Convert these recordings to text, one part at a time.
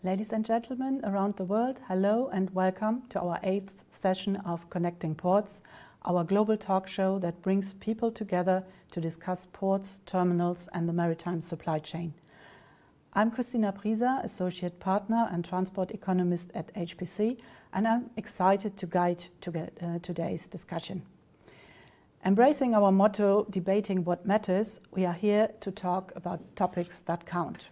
Ladies and gentlemen around the world, hello and welcome to our 8th session of Connecting Ports, our global talk show that brings people together to discuss ports, terminals and the maritime supply chain. I'm Christina Prieser, Associate Partner and Transport Economist at HPC, and I'm excited to guide today's discussion. Embracing our motto, debating what matters, we are here to talk about topics that count.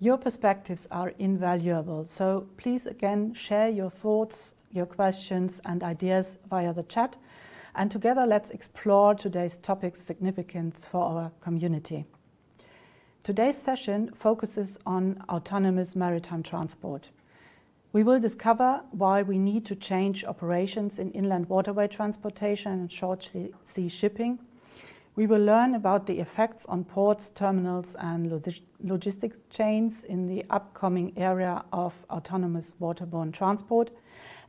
Your perspectives are invaluable, so please again share your thoughts, your questions and ideas via the chat, and together let's explore today's topics significant for our community. Today's session focuses on autonomous maritime transport. We will discover why we need to change operations in inland waterway transportation and short sea shipping. We will learn about the effects on ports, terminals and logistic chains in the upcoming area of autonomous waterborne transport.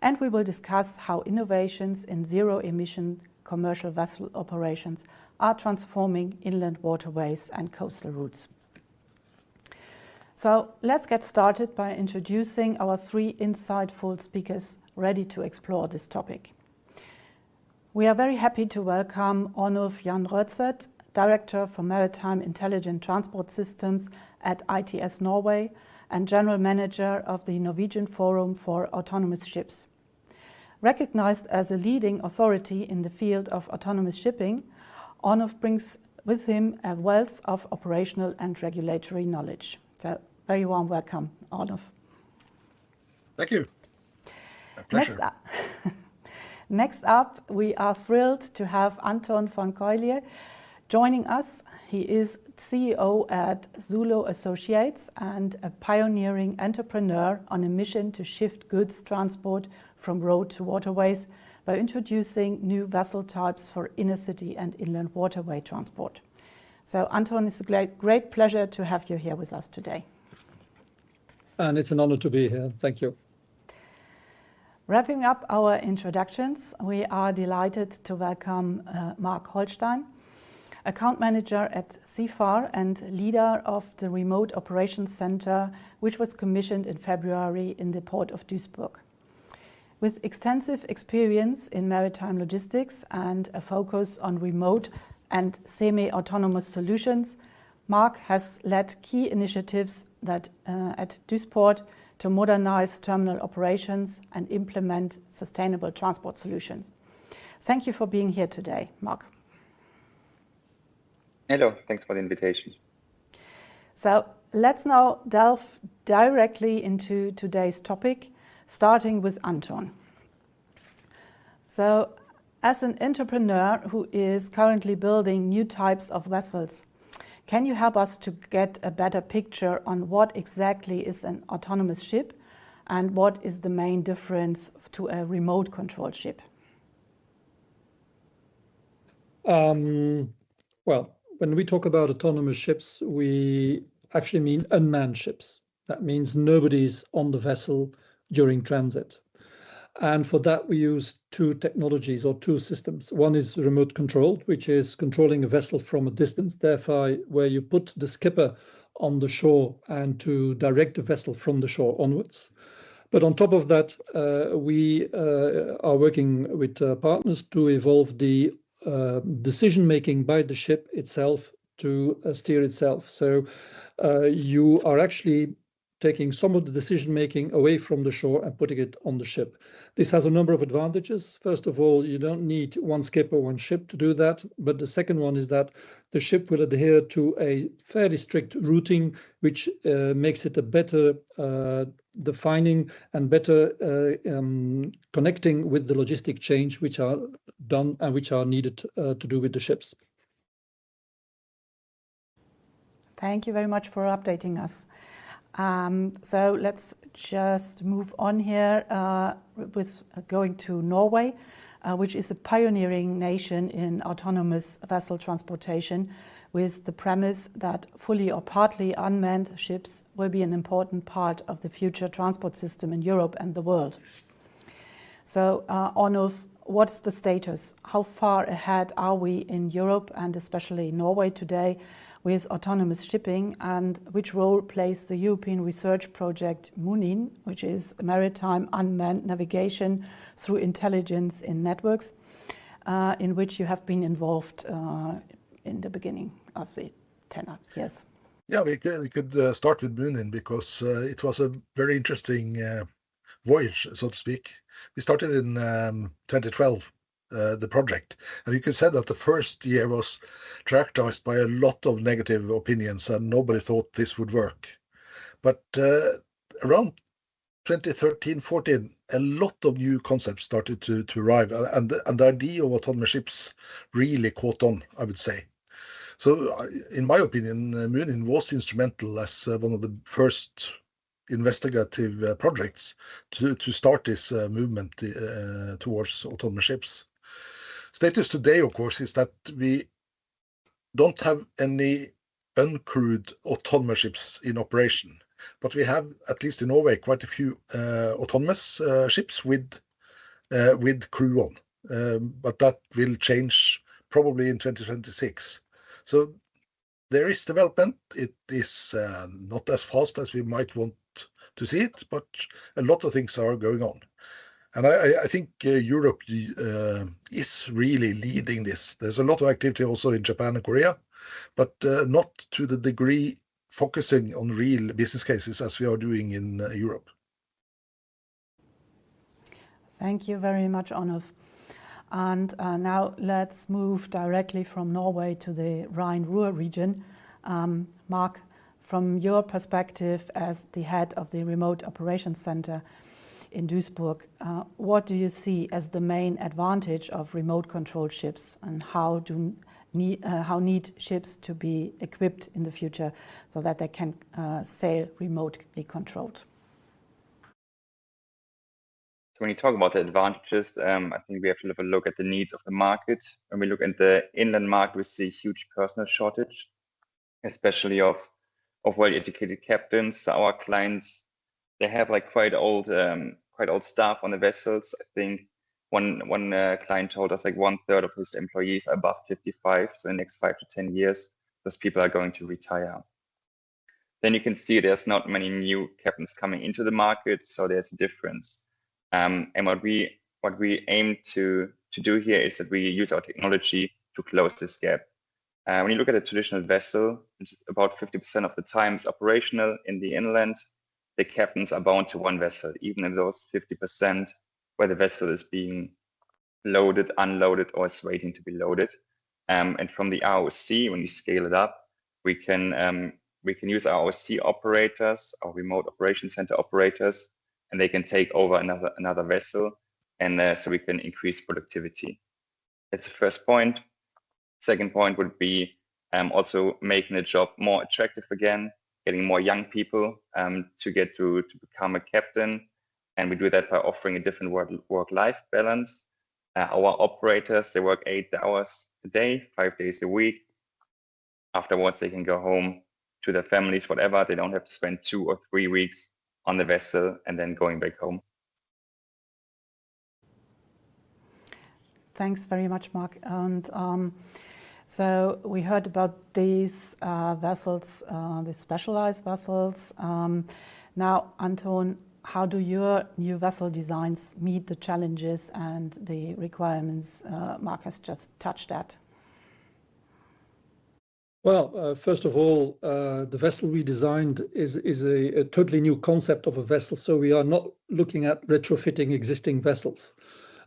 And we will discuss how innovations in zero-emission commercial vessel operations are transforming inland waterways and coastal routes. So let's get started by introducing our 3 insightful speakers ready to explore this topic. We are very happy to welcome Ørnulf Rødseth, Director for Maritime Intelligent Transport Systems at ITS Norway and General Manager of the Norwegian Forum for Autonomous Ships. Recognized as a leading authority in the field of autonomous shipping, Ørnulf brings with him a wealth of operational and regulatory knowledge. So, very warm welcome, Ørnulf. Thank you. A pleasure. Next up, we are thrilled to have Antoon from Coillie joining us. He is CEO at ZULU Associates and a pioneering entrepreneur on a mission to shift goods transport from road to waterways by introducing new vessel types for inner city and inland waterway transport. So, Antoon, it's a great pleasure to have you here with us today. And it's an honor to be here. Thank you. Wrapping up our introductions, we are delighted to welcome Marc Holstein, Account Manager at SEAFAR and leader of the Remote Operations Center, which was commissioned in February in the port of Duisburg. With extensive experience in maritime logistics and a focus on remote and semi-autonomous solutions, Marc has led key initiatives at duisport to modernize terminal operations and implement sustainable transport solutions. Thank you for being here today, Marc. Hello, thanks for the invitation. So let's now delve directly into today's topic, starting with Antoon. So, as an entrepreneur who is currently building new types of vessels, can you help us to get a better picture on what exactly is an autonomous ship and what is the main difference to a remote control ship? Well, when we talk about autonomous ships, we actually mean unmanned ships. That means nobody's on the vessel during transit. And for that, we use 2 technologies or 2 systems. One is remote controlled, which is controlling a vessel from a distance, therefore where you put the skipper on the shore and to direct the vessel from the shore onwards. But on top of that, we are working with partners to evolve the decision-making by the ship itself to steer itself. So you are actually taking some of the decision-making away from the shore and putting it on the ship. This has a number of advantages. First of all, you don't need one skipper, one ship to do that. But the second one is that the ship will adhere to a fairly strict routing, which makes it a better defining and better connecting with the logistic chains which are done and which are needed to do with the ships. Thank you very much for updating us. So let's just move on here with going to Norway, which is a pioneering nation in autonomous vessel transportation, with the premise that fully or partly unmanned ships will be an important part of the future transport system in Europe and the world. So, Ørnulf, what's the status? How far ahead are we in Europe and especially Norway today with autonomous shipping, and which role plays the European research project MUNIN, which is Maritime Unmanned Navigation through Intelligence in Networks, in which you have been involved in the beginning of the tenure. Yes. Yeah, we could start with MUNIN because it was a very interesting voyage, so to speak. We started in 2012. The project, and you could say that the first year was characterized by a lot of negative opinions and nobody thought this would work. But around 2013-14, a lot of new concepts started to arrive, and the idea of autonomous ships really caught on, I would say. So in my opinion, MUNIN was instrumental as one of the first investigative projects to start this movement towards autonomous ships. Status today, of course, is that we don't have any uncrewed autonomous ships in operation, but we have, at least in Norway, quite a few autonomous ships with crew on. But that will change probably in 2026. So there is development. It is not as fast as we might want to see it, but a lot of things are going on. And I think Europe is really leading this. There's a lot of activity also in Japan and Korea, but not to the degree focusing on real business cases as we are doing in Europe. Thank you very much, Ørnulf. And now let's move directly from Norway to the Rhine-Ruhr region. Marc, from your perspective as the head of the Remote Operations Center in Duisburg, what do you see as the main advantage of remote controlled ships, and how need ships to be equipped in the future so that they can sail remotely controlled? So when you talk about the advantages, I think we have to have a look at the needs of the market. When we look at the inland market, we see huge personnel shortage, especially of well-educated captains. So our clients, they have like quite old staff on the vessels. I think one client told us like 1/3 of his employees are above 55. So in the next 5 to 10 years, those people are going to retire. Then you can see there's not many new captains coming into the market, so there's a difference. And what we aim to do here is that we use our technology to close this gap. When you look at a traditional vessel, which is about 50% of the time is operational in the inland, the captains are bound to one vessel, even in those 50% where the vessel is being loaded, unloaded, or is waiting to be loaded. And from the ROC, when you scale it up, we can use our ROC operators, our remote operation center operators, and they can take over another vessel, and so we can increase productivity. That's the first point. Second point would be also making the job more attractive again, getting more young people to become a captain, and we do that by offering a different work-life balance. Our operators, they work 8 hours a day, 5 days a week. Afterwards, they can go home to their families, whatever. They don't have to spend 2 or 3 weeks on the vessel and then going back home. Thanks very much, Marc. And so we heard about these vessels, these specialized vessels. Now, Antoon, how do your new vessel designs meet the challenges and the requirements Marc has just touched at? Well, first of all, the vessel we designed is a totally new concept of a vessel. So we are not looking at retrofitting existing vessels.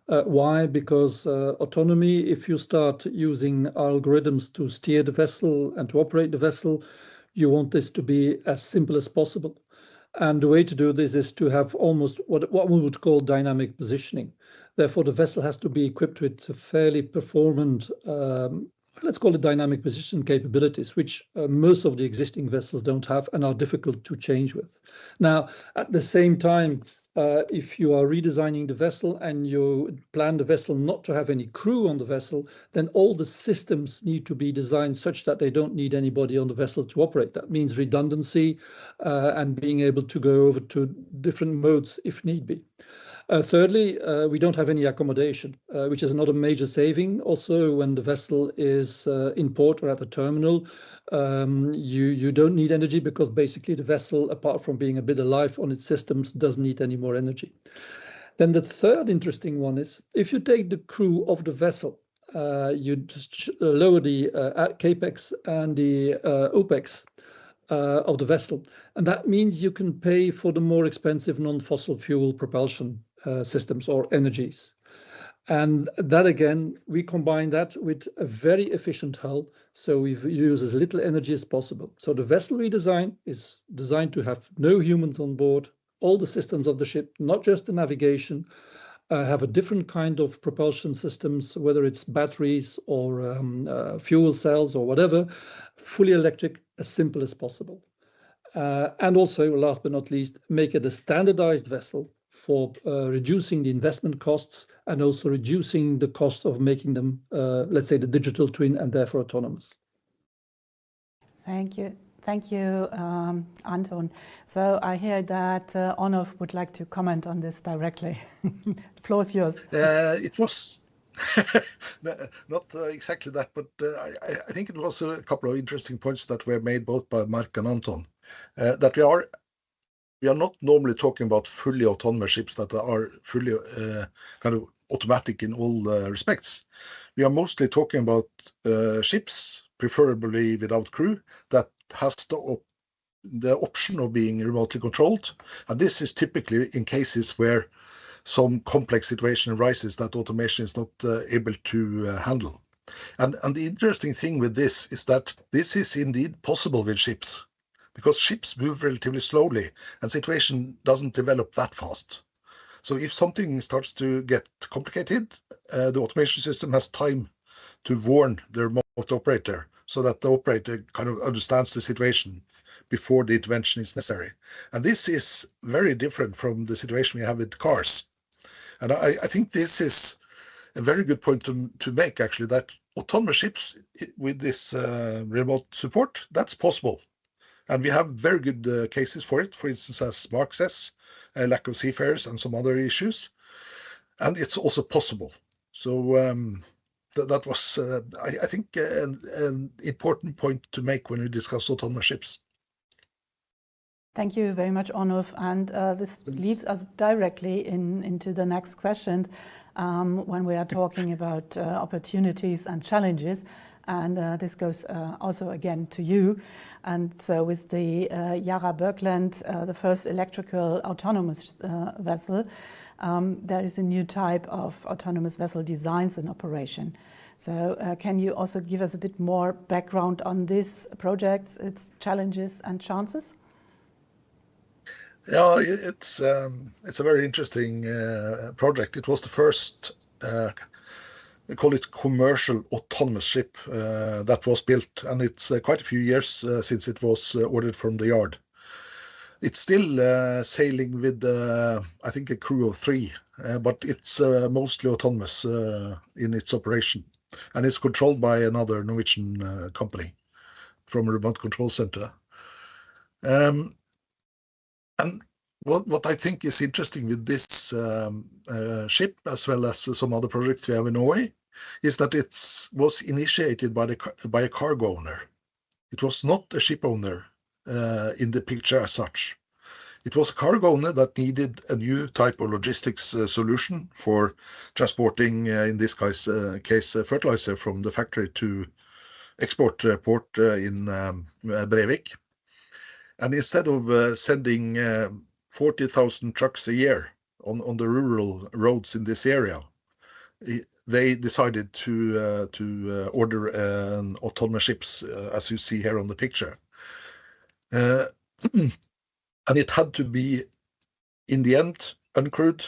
Why? Because autonomy, if you start using algorithms to steer the vessel and to operate the vessel, you want this to be as simple as possible. And the way to do this is to have almost what we would call dynamic positioning. Therefore, the vessel has to be equipped with fairly performant, let's call it dynamic position capabilities, which most of the existing vessels don't have and are difficult to change with. Now, at the same time, if you are redesigning the vessel and you plan the vessel not to have any crew on the vessel, then all the systems need to be designed such that they don't need anybody on the vessel to operate. That means redundancy and being able to go over to different modes if need be. Thirdly, we don't have any accommodation, which is another major saving. Also, when the vessel is in port or at the terminal, you don't need energy because basically the vessel, apart from being a bit alive on its systems, doesn't need any more energy. Then the third interesting one is if you take the crew of the vessel, you just lower the capex and the opex of the vessel, and that means you can pay for the more expensive non-fossil fuel propulsion systems or energies. And that again, we combine that with a very efficient hull, so we use as little energy as possible. So the vessel we design is designed to have no humans on board. All the systems of the ship, not just the navigation, have a different kind of propulsion systems, whether it's batteries or fuel cells or whatever, fully electric, as simple as possible. And also, last but not least, make it a standardized vessel for reducing the investment costs and also reducing the cost of making them, let's say, the digital twin and therefore autonomous. Thank you. Thank you, Antoon. So I hear that Ørnulf would like to comment on this directly. The floor is yours. It was not exactly that, but I think it was a couple of interesting points that were made both by Marc and Antoon. That we are not normally talking about fully autonomous ships that are fully kind of automatic in all respects. We are mostly talking about ships, preferably without crew, that has the option of being remotely controlled. And this is typically in cases where some complex situation arises that automation is not able to handle. And the interesting thing with this is that this is indeed possible with ships, because ships move relatively slowly and situation doesn't develop that fast. So if something starts to get complicated, the automation system has time to warn the remote operator so that the operator kind of understands the situation before the intervention is necessary. And this is very different from the situation we have with cars. And I think this is a very good point to make, actually, that autonomous ships with this remote support, that's possible. And we have very good cases for it, for instance, as Marc says, a lack of seafarers and some other issues. And it's also possible. So that was, I think, an important point to make when we discuss autonomous ships. Thank you very much, Ørnulf. And this leads us directly into the next question when we are talking about opportunities and challenges. And this goes also again to you. And so with the Yara Birkeland, the first electrical autonomous vessel, there is a new type of autonomous vessel designs in operation. So can you also give us a bit more background on this project, its challenges and chances? Yeah, it's a very interesting project. It was the first, they call it commercial autonomous ship that was built, and it's quite a few years since it was ordered from the yard. It's still sailing with, I think, a crew of 3, but it's mostly autonomous in its operation, and it's controlled by another Norwegian company from a remote control center. And what I think is interesting with this ship, as well as some other projects we have in Norway, is that it was initiated by a cargo owner. It was not a ship owner in the picture as such. It was a cargo owner that needed a new type of logistics solution for transporting, in this case, fertilizer from the factory to export port in Brevik. And instead of sending 40,000 trucks a year on the rural roads in this area, they decided to order autonomous ships, as you see here on the picture. And it had to be, in the end, uncrewed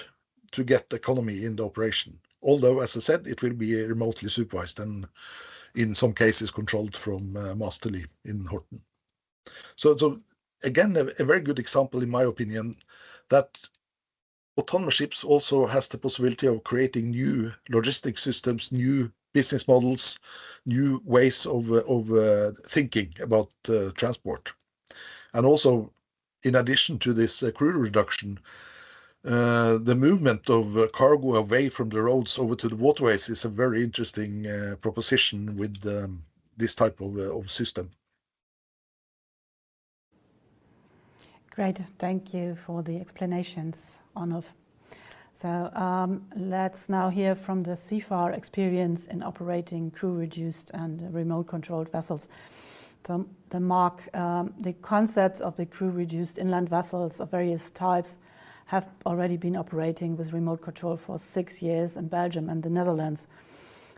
to get economy in the operation. Although, as I said, it will be remotely supervised and in some cases controlled from Masterly in Horten. So again, a very good example, in my opinion, that autonomous ships also has the possibility of creating new logistic systems, new business models, new ways of thinking about transport. And also, in addition to this crew reduction, the movement of cargo away from the roads over to the waterways is a very interesting proposition with this type of system. Great, thank you for the explanations, Ørnulf. So let's now hear from the SEAFAR experience in operating crew-reduced and remote-controlled vessels. So Marc, the concepts of the crew-reduced inland vessels of various types have already been operating with remote control for 6 years in Belgium and the Netherlands.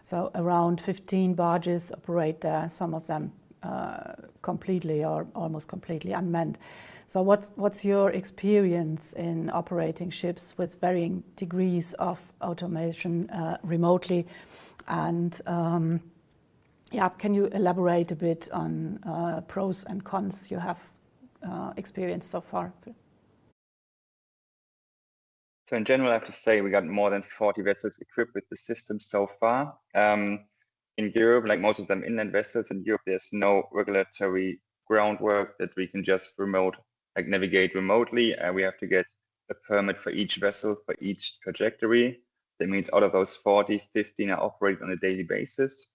So around 15 barges operate there, some of them completely or almost completely unmanned. So what's your experience in operating ships with varying degrees of automation remotely? And can you elaborate a bit on pros and cons you have experienced so far? So in general, I have to say we got more than 40 vessels equipped with the system so far. In Europe, like most of them inland vessels in Europe, there's no regulatory groundwork that we can just navigate remotely. We have to get a permit for each vessel, for each trajectory. That means out of those 40, 15 are operated on a daily basis.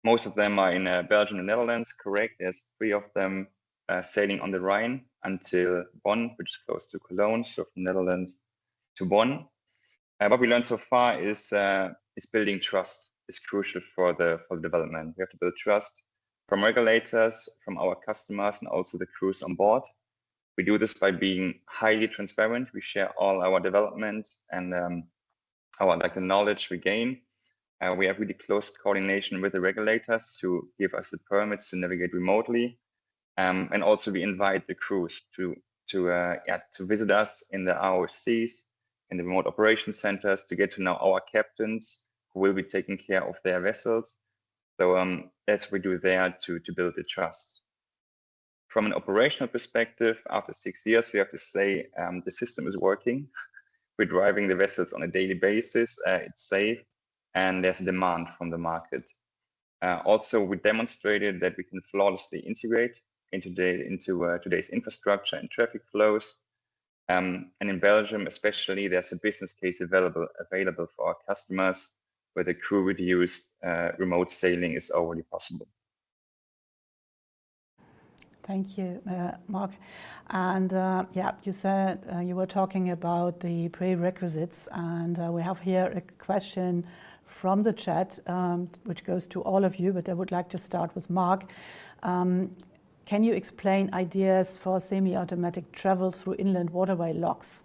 Most of them are in Belgium and Netherlands, correct. There's 3 of them sailing on the Rhine until Bonn, which is close to Cologne, so from Netherlands to Bonn. What we learned so far is building trust is crucial for the development. We have to build trust from regulators, from our customers, and also the crews on board. We do this by being highly transparent. We share all our development and the knowledge we gain. We have really close coordination with the regulators to give us the permits to navigate remotely, and also we invite the crews to visit us in the ROCs, in the remote operation centers, to get to know our captains who will be taking care of their vessels. So that's what we do there to build the trust. From an operational perspective, after 6 years, we have to say the system is working. We're driving the vessels on a daily basis. It's safe, and there's a demand from the market. Also, we demonstrated that we can flawlessly integrate into today's infrastructure and traffic flows. And in Belgium, especially, there's a business case available for our customers where the crew-reduced remote sailing is already possible. Thank you, Marc. And you said you were talking about the prerequisites, and we have here a question from the chat, which goes to all of you, but I would like to start with Marc. Can you explain ideas for semi-automatic travel through inland waterway locks?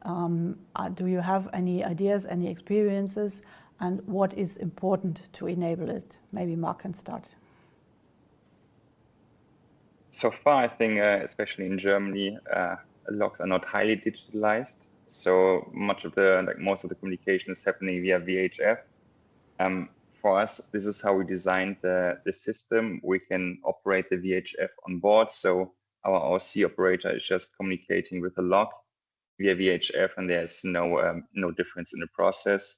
Do you have any ideas, any experiences, and what is important to enable it? Maybe Marc can start. So far, I think, especially in Germany, locks are not highly digitalized. So most of the communication is happening via VHF. For us, this is how we designed the system. We can operate the VHF on board. So our ROC operator is just communicating with the lock via VHF, and there's no difference in the process.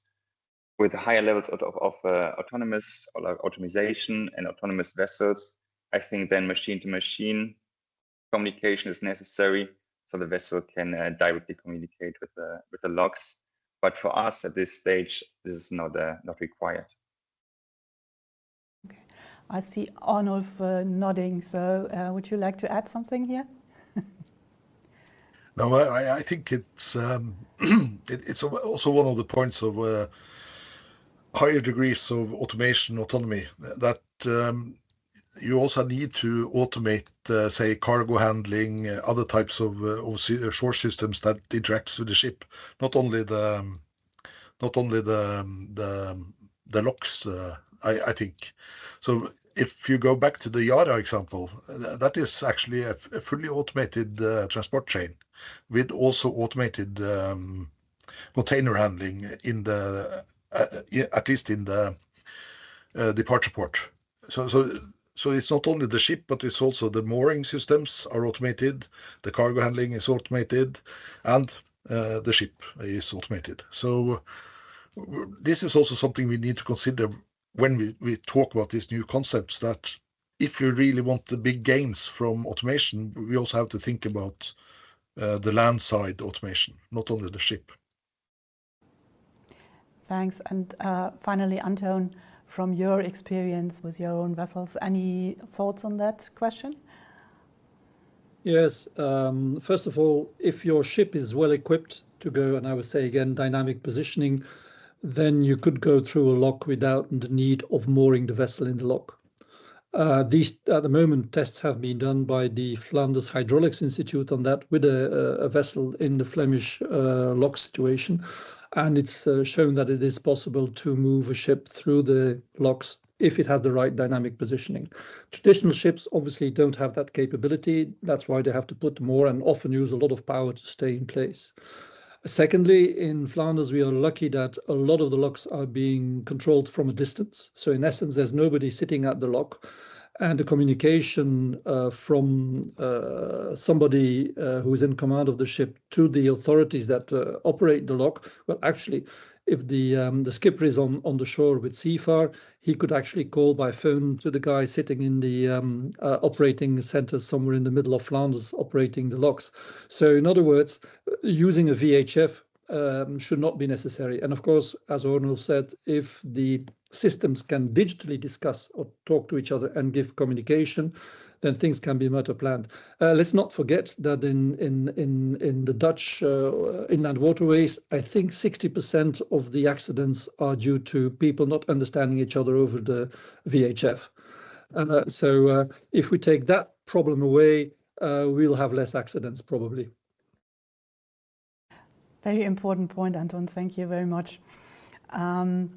With higher levels of autonomous or automation and autonomous vessels, I think then machine-to-machine communication is necessary, so the vessel can directly communicate with the locks. But for us at this stage, this is not required. Okay, I see Ørnulf nodding. So would you like to add something here? No, I think it's it's also one of the points of higher degrees of automation autonomy that you also need to automate, say, cargo handling, other types of shore systems that interacts with the ship. Not only the locks, I think. So if you go back to the Yara example, that is actually a fully automated transport chain with also automated container handling in the at least in the departure port. So it's not only the ship, but it's also the mooring systems are automated, the cargo handling is automated, and the ship is automated. So this is also something we need to consider when we talk about these new concepts, that if you really want the big gains from automation, we also have to think about the land side automation, not only the ship. Thanks. And finally, Antoon, from your experience with your own vessels, any thoughts on that question? Yes. First of all, if your ship is well equipped to go, and I would say again, dynamic positioning, then you could go through a lock without the need of mooring the vessel in the lock. These, at the moment, tests have been done by the Flanders Hydraulics Institute on that with a vessel in the Flemish lock situation. And it's shown that it is possible to move a ship through the locks if it has the right dynamic positioning. Traditional ships obviously don't have that capability. That's why they have to put more and often use a lot of power to stay in place. Secondly, in Flanders, we are lucky that a lot of the locks are being controlled from a distance. So in essence, there's nobody sitting at the lock. And the communication from somebody who is in command of the ship to the authorities that operate the lock, well, actually, if the skipper is on the shore with SEAFAR, he could actually call by phone to the guy sitting in the operating center somewhere in the middle of Flanders operating the locks. So in other words, using a VHF should not be necessary. And of course, as Ørnulf said, if the systems can digitally discuss or talk to each other and give communication, then things can be better planned. Let's not forget that in the Dutch inland waterways, I think 60% of the accidents are due to people not understanding each other over the VHF. So if we take that problem away, we'll have less accidents probably. Very important point, Antoon. Thank you very much. Then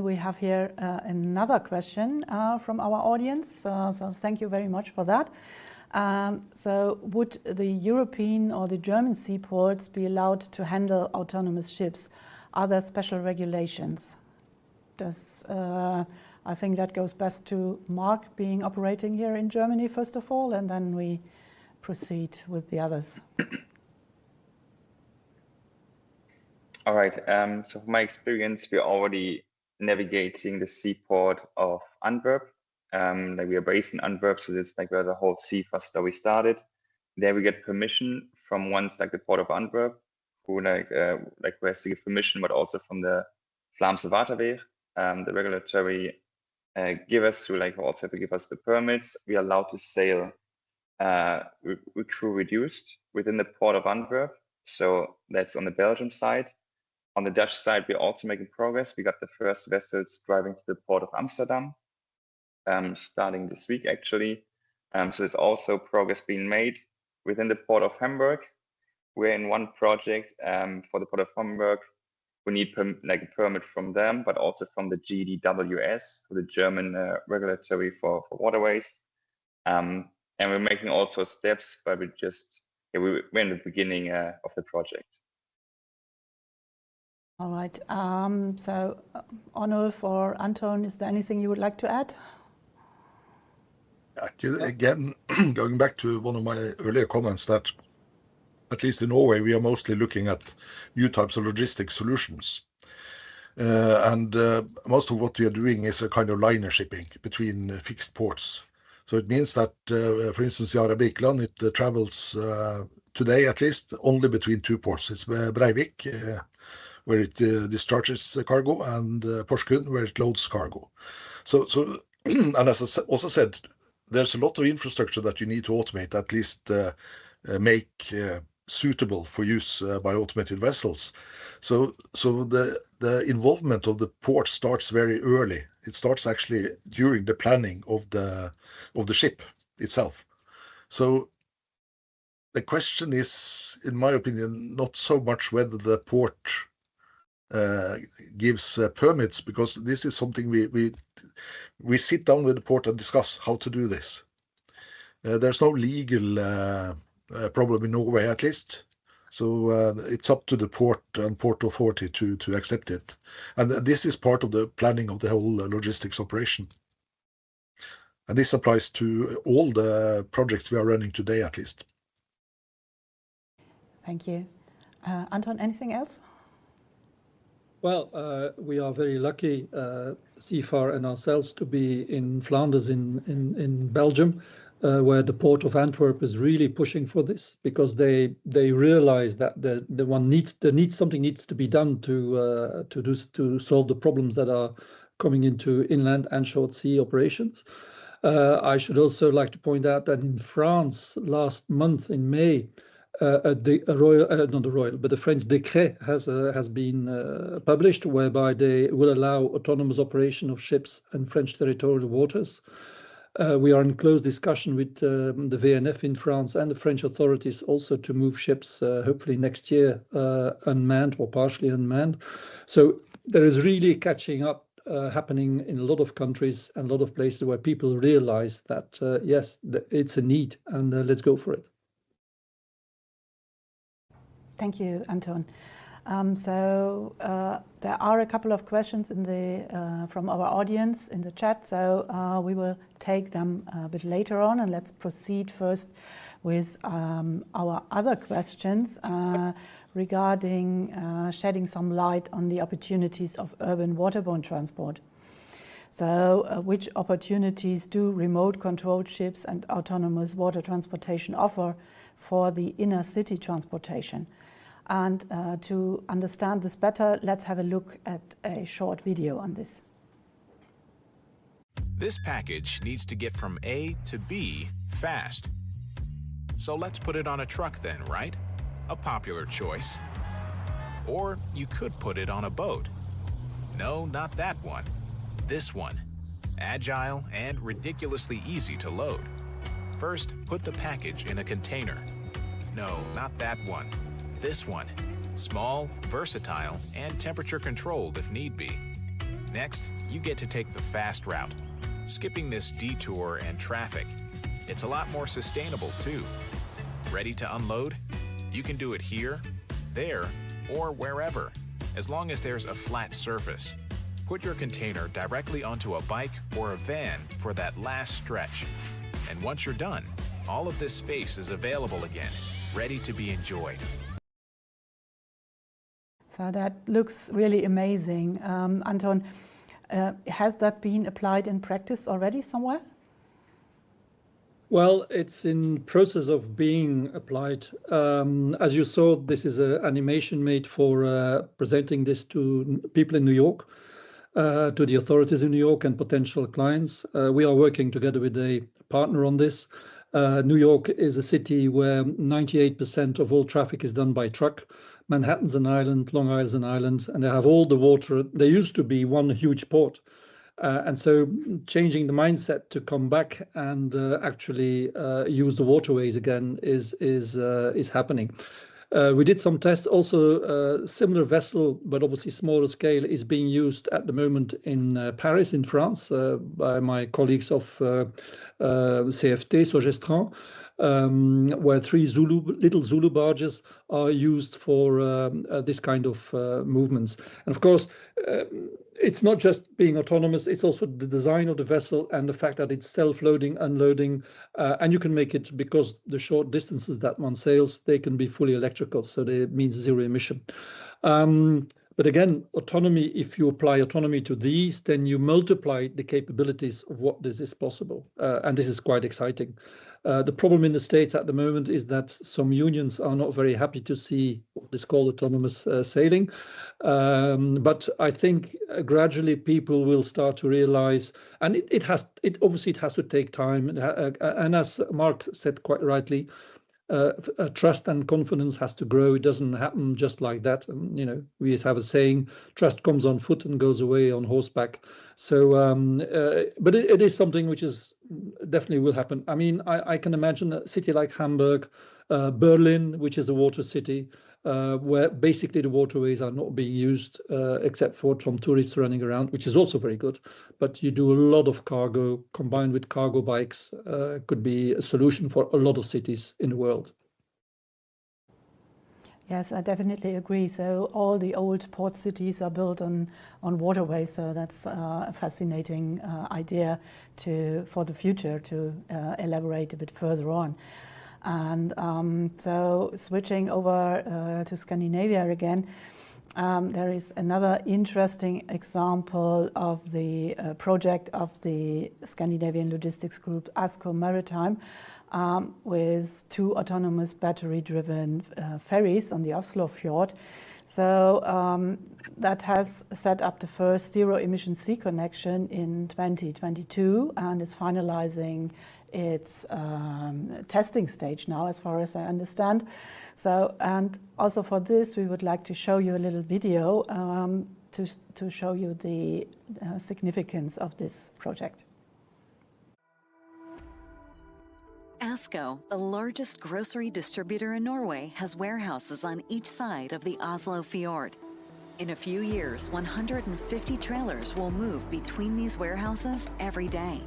we have here another question from our audience. So thank you very much for that. So would the European or the German seaports be allowed to handle autonomous ships? Are there special regulations? I think that goes best to Marc being operating here in Germany, first of all, and then we proceed with the others. All right. So from my experience, we're already navigating the seaport of Antwerp. Like we are based in Antwerp, so it's like where the whole SEAFAR story started. There we get permission from once like the port of Antwerp, who like who has to give permission, but also from the Vlaamse Waterway, the regulatory give us who like also have to give us the permits. We are allowed to sail with crew reduced within the port of Antwerp. So that's on the Belgium side. On the Dutch side, we're also making progress. We got the first vessels driving to the port of Amsterdam, starting this week actually. So there's also progress being made within the port of Hamburg. We're in one project for the port of Hamburg. We need like a permit from them, but also from the GDWS, the German regulatory for waterways. And we're making also steps, but we're in the beginning of the project. All right. So, Ørnulf or Antoon, is there anything you would like to add? Again, going back to one of my earlier comments, that at least in Norway, we are mostly looking at new types of logistic solutions. And most of what we are doing is a kind of liner shipping between fixed ports. So it means that, for instance, Yara Birkeland, it travels today at least only between two ports. It's Breivik, where it discharges cargo, and Porsgrunn, where it loads cargo. So and as I also said, there's a lot of infrastructure that you need to automate, at least make suitable for use by automated vessels. So the involvement of the port starts very early. It starts actually during the planning of the ship itself. So the question is, in my opinion, not so much whether the port gives permits, because this is something we sit down with the port and discuss how to do this. There's no legal problem in Norway, at least. So it's up to the port and port authority to accept it. And this is part of the planning of the whole logistics operation. And this applies to all the projects we are running today, at least. Thank you. Antoon, anything else? Well, we are very lucky, SEAFAR and ourselves, to be in Flanders in Belgium. where the port of Antwerp is really pushing for this, because they realize that something needs to be done to solve the problems that are coming into inland and short sea operations. I should also like to point out that in France last month in May, the French decree has been published, whereby they will allow autonomous operation of ships in French territorial waters. We are in close discussion with the VNF in France and the French authorities also to move ships, hopefully next year, unmanned or partially unmanned. So there is really catching up happening in a lot of countries and a lot of places where people realize that, yes, it's a need, and let's go for it. Thank you, Antoon. There are a couple of questions from our audience in the chat, so we will take them a bit later on, and let's proceed first with our other questions regarding shedding some light on the opportunities of urban waterborne transport. So which opportunities do remote controlled ships and autonomous water transportation offer for the inner city transportation? And to understand this better, let's have a look at a short video on this. This package needs to get from A to B fast. So let's put it on a truck then, right? A popular choice. Or you could put it on a boat. No, not that one. This one. Agile and ridiculously easy to load. First, put the package in a container. No, not that one. This one. Small, versatile, and temperature controlled if need be. Next, you get to take the fast route, skipping this detour and traffic. It's a lot more sustainable too. Ready to unload? You can do it here, there, or wherever, as long as there's a flat surface. Put your container directly onto a bike or a van for that last stretch. And once you're done, all of this space is available again, ready to be enjoyed. So that looks really amazing. Antoon, has that been applied in practice already somewhere? Well, it's in process of being applied. As you saw, this is an animation made for presenting this to people in New York, to the authorities in New York and potential clients. We are working together with a partner on this. New York is a city where 98% of all traffic is done by truck. Manhattan's an island, Long Island's an island, and they have all the water. There used to be one huge port. And so changing the mindset to come back and actually use the waterways again is happening. We did some tests. Also, similar vessel, but obviously smaller scale, is being used at the moment in Paris, in France, by my colleagues of CFT, Sogestran, where 3 little ZULU barges are used for this kind of movements. And of course, it's not just being autonomous, it's also the design of the vessel and the fact that it's self-loading, unloading, and you can make it, because the short distances that one sails, they can be fully electrical, so that means zero emission. But again, autonomy, if you apply autonomy to these, then you multiply the capabilities of what this is possible. And this is quite exciting. The problem in the States at the moment is that some unions are not very happy to see what is called autonomous sailing. But I think gradually people will start to realize, and it obviously has to take time. And as Marc said quite rightly, trust and confidence has to grow. It doesn't happen just like that. And, you know, we have a saying, trust comes on foot and goes away on horseback. So, but it is something which is definitely will happen. I mean, I can imagine a city like Hamburg, Berlin, which is a water city, where basically the waterways are not being used except for some tourists running around, which is also very good. But you do a lot of cargo combined with cargo bikes, could be a solution for a lot of cities in the world. Yes, I definitely agree. So all the old port cities are built on waterways. So that's a fascinating idea for the future to elaborate a bit further on. And so switching over to Scandinavia again, there is another interesting example of the project of the Scandinavian logistics group ASKO Maritime, with 2 autonomous battery-driven ferries on the Oslo fjord. So that has set up the first zero-emission sea connection in 2022 and is finalizing its testing stage now, as far as I understand. So, and also for this, we would like to show you a little video to show you the significance of this project. ASKO, the largest grocery distributor in Norway, has warehouses on each side of the Oslo fjord. In a few years, 150 trailers will move between these warehouses every day.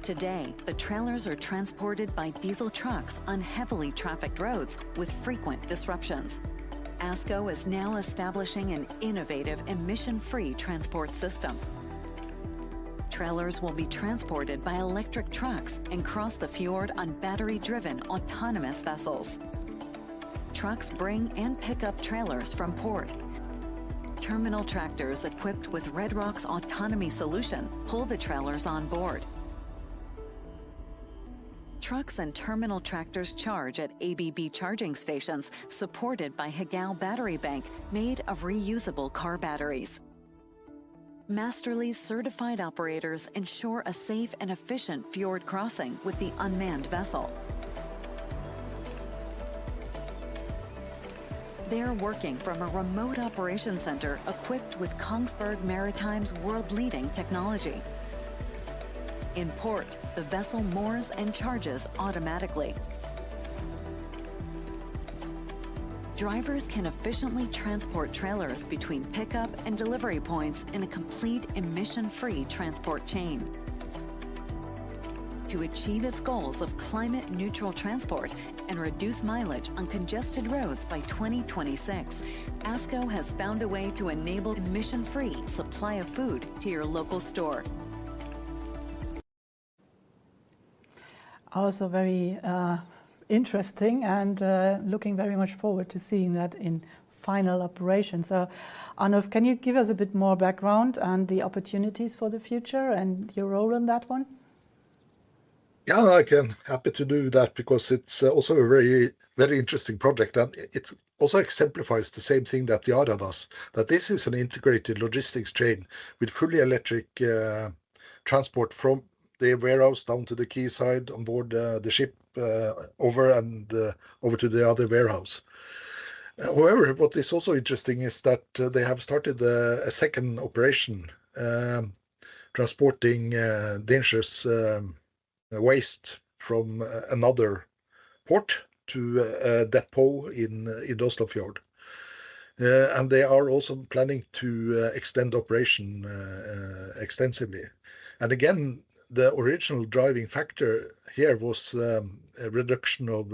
Today, the trailers are transported by diesel trucks on heavily trafficked roads with frequent disruptions. ASKO is now establishing an innovative emission-free transport system. Trailers will be transported by electric trucks and cross the fjord on battery-driven autonomous vessels. Trucks bring and pick up trailers from port. Terminal tractors equipped with Red Rock's autonomy solution pull the trailers on board. Trucks and terminal tractors charge at ABB charging stations supported by Hegau battery bank made of reusable car batteries. Masterly's certified operators ensure a safe and efficient fjord crossing with the unmanned vessel. They're working from a remote operation center equipped with Kongsberg Maritime's world-leading technology. In port, the vessel moors and charges automatically. Drivers can efficiently transport trailers between pickup and delivery points in a complete emission-free transport chain. To achieve its goals of climate-neutral transport and reduce mileage on congested roads by 2026, ASKO has found a way to enable emission-free supply of food to your local store. Also very interesting, and looking very much forward to seeing that in final operation. So, Ørnulf, can you give us a bit more background and the opportunities for the future and your role in that one? Yeah, I can. Happy to do that, because it's also a very, very interesting project, and it also exemplifies the same thing that Yara does, that this is an integrated logistics chain with fully electric transport from the warehouse down to the quayside, on board the ship, over to the other warehouse. However, what is also interesting is that they have started a second operation, transporting dangerous waste from another port to a depot in Oslofjord. And they are also planning to extend operation extensively. And again, the original driving factor here was a reduction of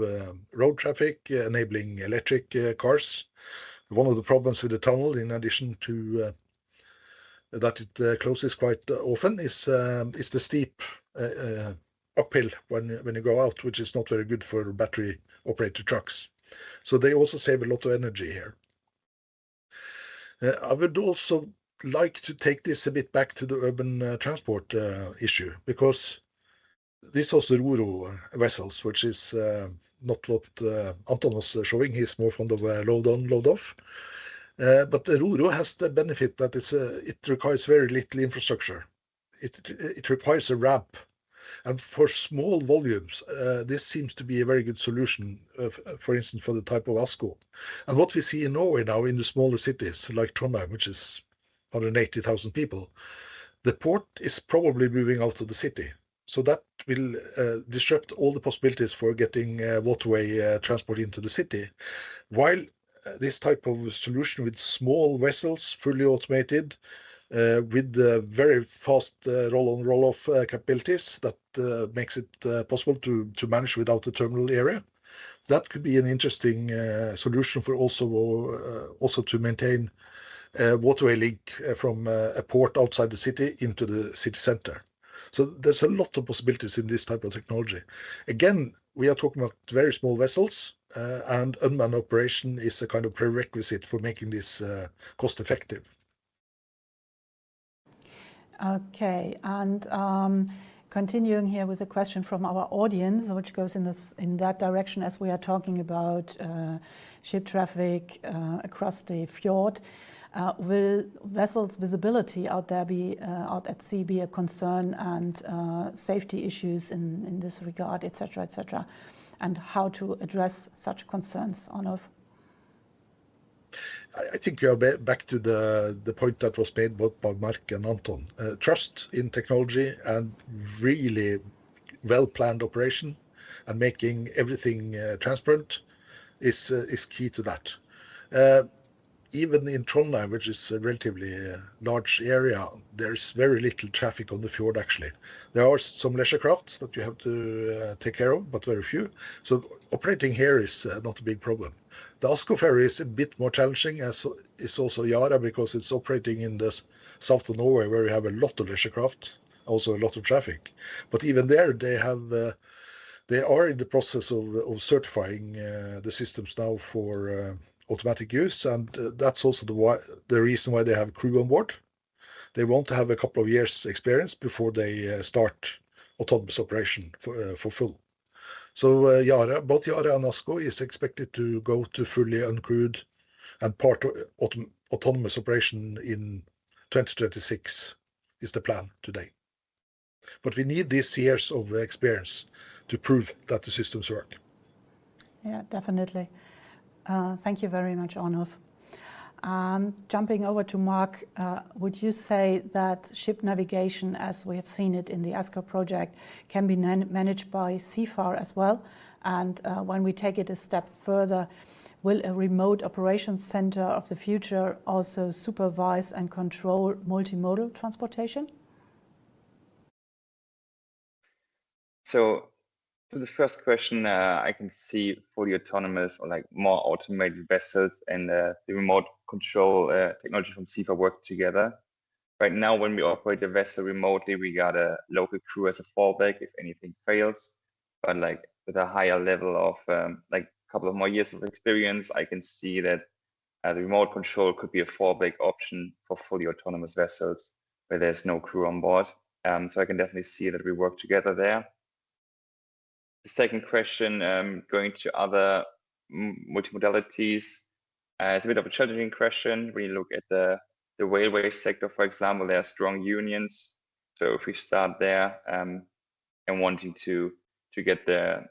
road traffic, enabling electric cars. One of the problems with the tunnel, in addition to that it closes quite often, is the steep uphill when you go out, which is not very good for battery-operated trucks. So they also save a lot of energy here. I would also like to take this a bit back to the urban transport issue, because this was the Ro-Ro vessels, which is not what Antoon was showing. He's more fond of load on, load off. But the Ro-Ro has the benefit that it requires very little infrastructure. It requires a ramp. And for small volumes, this seems to be a very good solution, for instance, for the type of ASKO. And what we see in Norway now in the smaller cities, like Trondheim, which is 180,000 people, the port is probably moving out of the city. So that will disrupt all the possibilities for getting waterway transport into the city. While this type of solution with small vessels, fully automated, with very fast roll-on, roll-off capabilities that makes it possible to manage without the terminal area. That could be an interesting solution for also to maintain a waterway link from a port outside the city into the city center. So there's a lot of possibilities in this type of technology. Again, we are talking about very small vessels, and unmanned operation is a kind of prerequisite for making this cost effective. Okay, and continuing here with a question from our audience, which goes in that direction as we are talking about ship traffic across the fjord. Will vessels' visibility out at sea be a concern, and safety issues in this regard, etc., etc., and how to address such concerns, Ørnulf? I think you are back to the point that was made both by Marc and Antoon. Trust in technology and really well-planned operation and making everything transparent is key to that. Even in Trondheim, which is a relatively large area, there's very little traffic on the fjord actually. There are some leisure crafts that you have to take care of, but very few. So operating here is not a big problem. The ASKO ferry is a bit more challenging, as is also Yara, because it's operating in the south of Norway, where we have a lot of leisure craft, also a lot of traffic. But even there, they are in the process of certifying the systems now for automatic use, and that's also the reason why they have crew on board. They want to have a couple of years experience before they start autonomous operation for full. So both Yara and ASKO is expected to go to fully uncrewed and part autonomous operation in 2026 is the plan today. But we need these years of experience to prove that the systems work. Yeah, definitely. Thank you very much, Ørnulf. Jumping over to Marc, would you say that ship navigation, as we have seen it in the ASKO project, can be managed by SEAFAR as well? And when we take it a step further, will a remote operations center of the future also supervise and control multimodal transportation? So for the first question, I can see fully autonomous or like more automated vessels and the remote control technology from SEAFAR work together. Right now, when we operate a vessel remotely, we got a local crew as a fallback if anything fails. But like with a higher level of like a couple of more years of experience, I can see that the remote control could be a fallback option for fully autonomous vessels where there's no crew on board. So I can definitely see that we work together there. The second question, going to other multimodalities, it's a bit of a challenging question. When you look at the railway sector, for example, there are strong unions. So if we start there and wanting to get the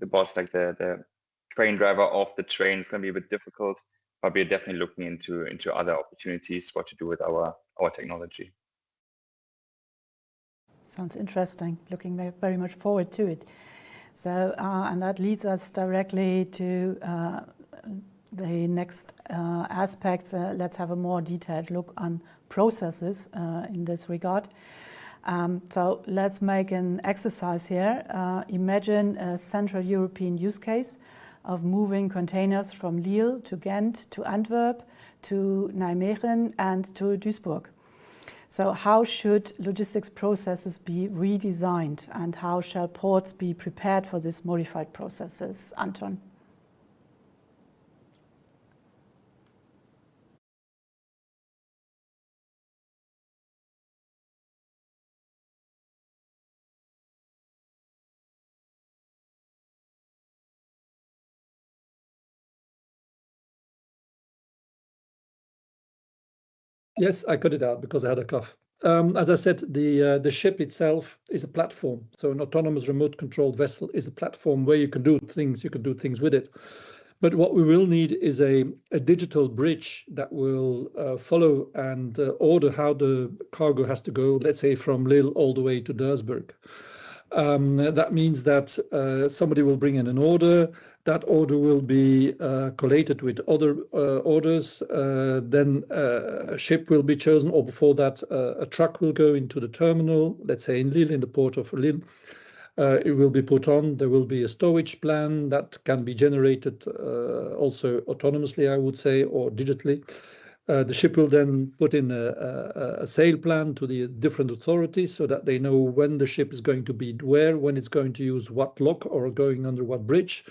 boss, like the train driver off the train, it's going to be a bit difficult. But we're definitely looking into other opportunities, what to do with our technology. Sounds interesting. Looking very much forward to it. So, and that leads us directly to the next aspect. Let's have a more detailed look on processes in this regard. So let's make an exercise here. Imagine a Central European use case of moving containers from Lille to Ghent to Antwerp to Nijmegen and to Duisburg. So how should logistics processes be redesigned, and how shall ports be prepared for these modified processes? Antoon. Yes, I cut it out because I had a cough. As I said, the ship itself is a platform. So an autonomous remote controlled vessel is a platform where you can do things with it. But what we will need is a digital bridge that will follow and order how the cargo has to go, let's say from Lille all the way to Duisburg. That means that somebody will bring in an order. That order will be collated with other orders. Then a ship will be chosen, or before that, a truck will go into the terminal, let's say in Lille, in the port of Lille. It will be put on. There will be a stowage plan that can be generated also autonomously, I would say, or digitally. The ship will then put in a sail plan to the different authorities so that they know when the ship is going to be where, when it's going to use what lock or going under what bridge.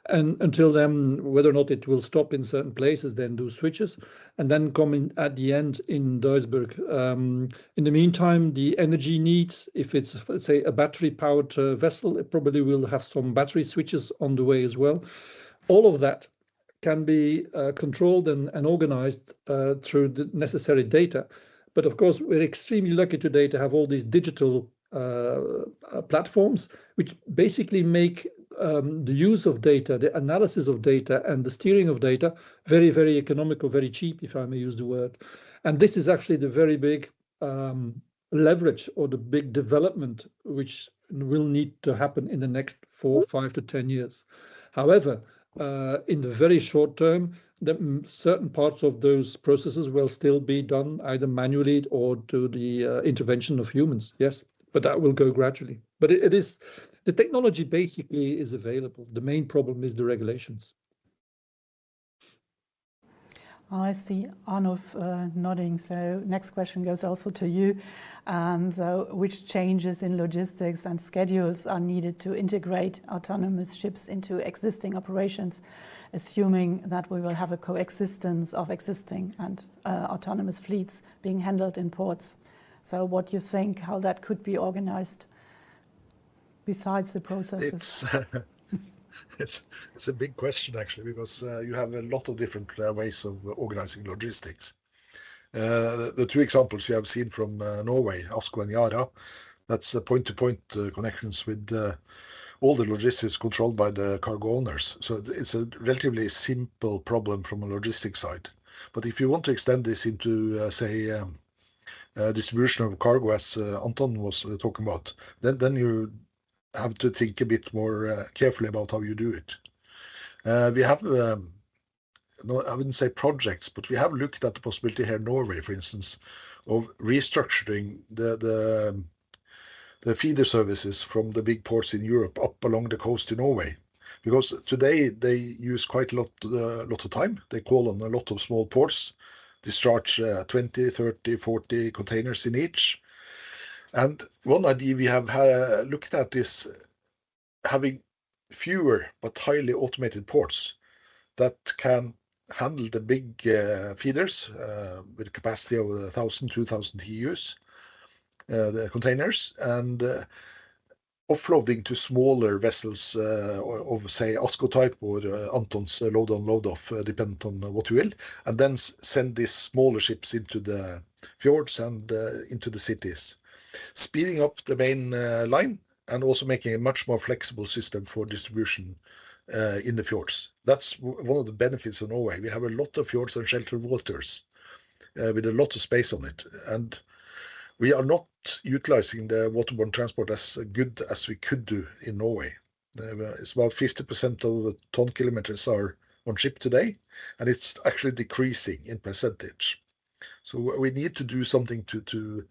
And until then, whether or not it will stop in certain places, then do switches, and then come in at the end in Duisburg. In the meantime, the energy needs, if it's, let's say, a battery-powered vessel, it probably will have some battery switches on the way as well. All of that can be controlled and organized through the necessary data. But of course, we're extremely lucky today to have all these digital platforms, which basically make the use of data, the analysis of data, and the steering of data very, very economical, very cheap, if I may use the word. And this is actually the very big leverage or the big development which will need to happen in the next 4, 5 to 10 years. However, in the very short term, certain parts of those processes will still be done either manually or to the intervention of humans. Yes, but that will go gradually. But it is, the technology basically is available. The main problem is the regulations. I see Ørnulf nodding. So next question goes also to you. So which changes in logistics and schedules are needed to integrate autonomous ships into existing operations, assuming that we will have a coexistence of existing and autonomous fleets being handled in ports? So what do you think, how that could be organized besides the processes? It's a big question, actually, because you have a lot of different ways of organizing logistics. The two examples you have seen from Norway, ASKO and Yara, that's point-to-point connections with all the logistics controlled by the cargo owners. So it's a relatively simple problem from a logistics side. But if you want to extend this into, say, distribution of cargo, as Antoon was talking about, then you have to think a bit more carefully about how you do it. We have, no, I wouldn't say projects, but we have looked at the possibility here in Norway, for instance, of restructuring the feeder services from the big ports in Europe up along the coast in Norway. Because today they use quite a lot of time. They call on a lot of small ports, discharge 20, 30, 40 containers in each. And one idea we have looked at is having fewer but highly automated ports that can handle the big feeders with a capacity of 1,000, 2,000 TEUs, the containers, and offloading to smaller vessels of, say, ASKO type or Antoon's load on, load off, dependent on what you will, and then send these smaller ships into the fjords and into the cities, speeding up the main line and also making a much more flexible system for distribution in the fjords. That's one of the benefits of Norway. We have a lot of fjords and sheltered waters with a lot of space on it. And we are not utilizing the waterborne transport as good as we could do in Norway. It's about 50% of the ton kilometers are on ship today, and it's actually decreasing in percentage. So we need to do something to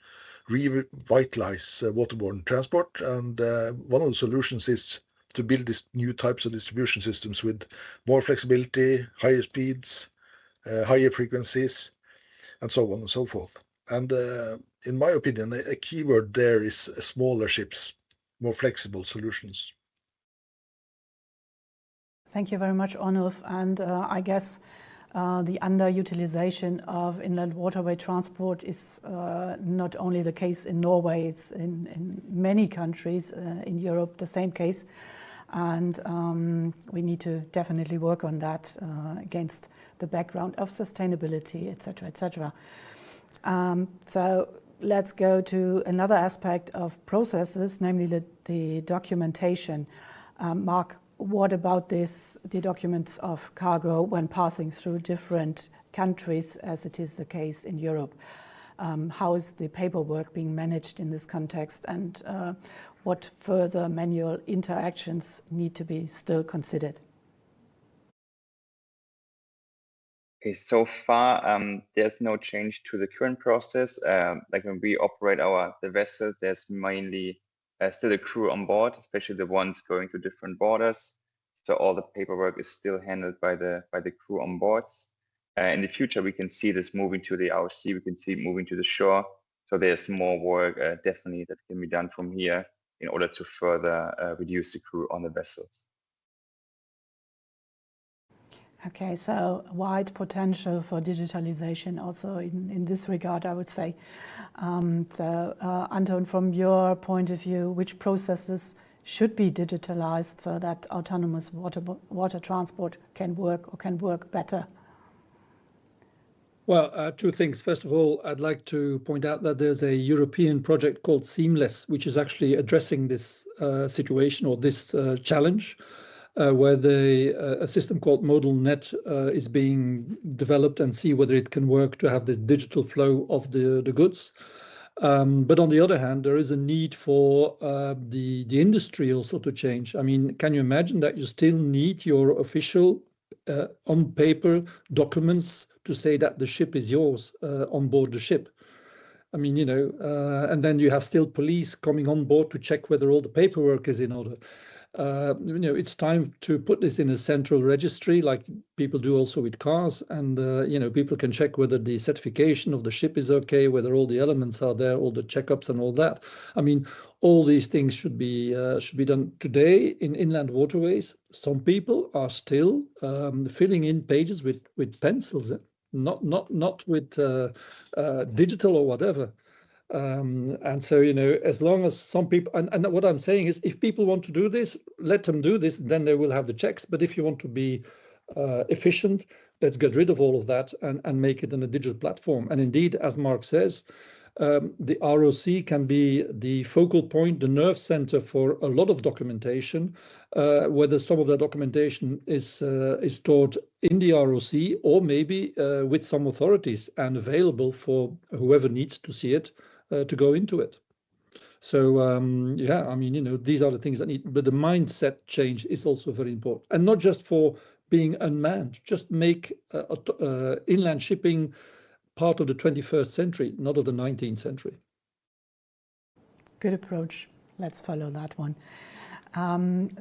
revitalize waterborne transport, and one of the solutions is to build these new types of distribution systems with more flexibility, higher speeds, higher frequencies, and so on and so forth. And in my opinion, a key word there is smaller ships, more flexible solutions. Thank you very much, Ørnulf. And I guess the underutilization of inland waterway transport is not only the case in Norway, it's in many countries in Europe, the same case. And we need to definitely work on that against the background of sustainability, etc., etc. So let's go to another aspect of processes, namely the documentation. Marc, what about this, the documents of cargo when passing through different countries, as it is the case in Europe? How is the paperwork being managed in this context, and what further manual interactions need to be still considered? Okay, so far there's no change to the current process. Like when we operate the vessels, there's mainly still a crew on board, especially the ones going to different borders. So all the paperwork is still handled by the crew on boards. In the future, we can see this moving to the ROC, we can see it moving to the shore. So there's more work definitely that can be done from here in order to further reduce the crew on the vessels. Okay, so wide potential for digitalization also in this regard, I would say. Antoon, from your point of view, which processes should be digitalized so that autonomous water transport can work better? Well, two things. First of all, I'd like to point out that there's a European project called Seamless, which is actually addressing this situation or this challenge, where a system called Modal Net is being developed and see whether it can work to have this digital flow of the goods. But on the other hand, there is a need for the industry also to change. I mean, can you imagine that you still need your official on paper documents to say that the ship is yours on board the ship? I mean, and then you have still police coming on board to check whether all the paperwork is in order. It's time to put this in a central registry like people do also with cars, and people can check whether the certification of the ship is okay, whether all the elements are there, all the checkups and all that. I mean, all these things should be done today in inland waterways. Some people are still filling in pages with pencils, not with digital or whatever. And so, as long as some people, and what I'm saying is, if people want to do this, let them do this, then they will have the checks. But if you want to be efficient, let's get rid of all of that and make it on a digital platform. And indeed, as Marc says, the ROC can be the focal point, the nerve center for a lot of documentation, whether some of that documentation is stored in the ROC or maybe with some authorities and available for whoever needs to see it to go into it. So, I mean, these are the things that need, but the mindset change is also very important. And not just for being unmanned, just make inland shipping part of the 21st century, not of the 19th century. Good approach. Let's follow that one.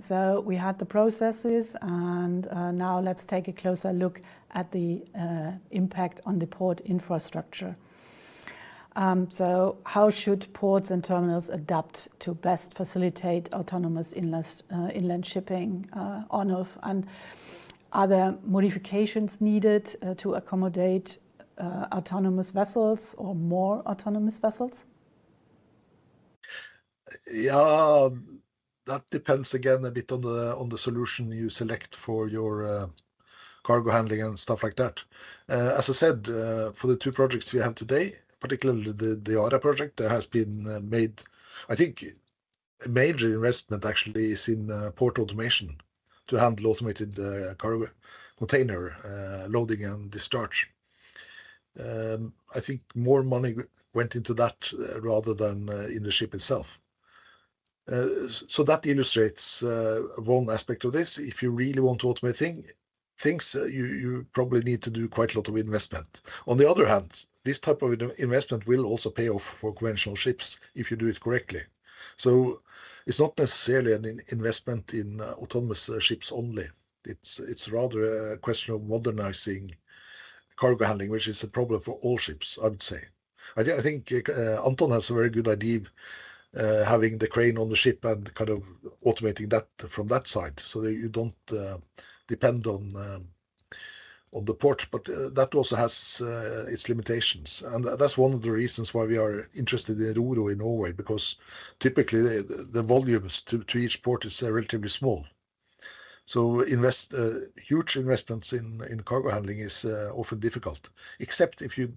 So we had the processes, and now let's take a closer look at the impact on the port infrastructure. So how should ports and terminals adapt to best facilitate autonomous inland shipping, Ørnulf? And are there modifications needed to accommodate autonomous vessels or more autonomous vessels? Yeah, that depends again a bit on the solution you select for your cargo handling and stuff like that. As I said, for the two projects we have today, particularly the Yara project, there has been made, I think, a major investment actually is in port automation to handle automated cargo container loading and discharge. I think more money went into that rather than in the ship itself. So that illustrates one aspect of this. If you really want to automate things, you probably need to do quite a lot of investment. On the other hand, this type of investment will also pay off for conventional ships if you do it correctly. So it's not necessarily an investment in autonomous ships only. It's rather a question of modernizing cargo handling, which is a problem for all ships, I would say. I think Antoon has a very good idea, having the crane on the ship and kind of automating that from that side, so that you don't depend on the port. But that also has its limitations, and that's one of the reasons why we are interested in RoRo in Norway, because typically the volumes to each port is relatively small. So huge investments in cargo handling is often difficult, except if you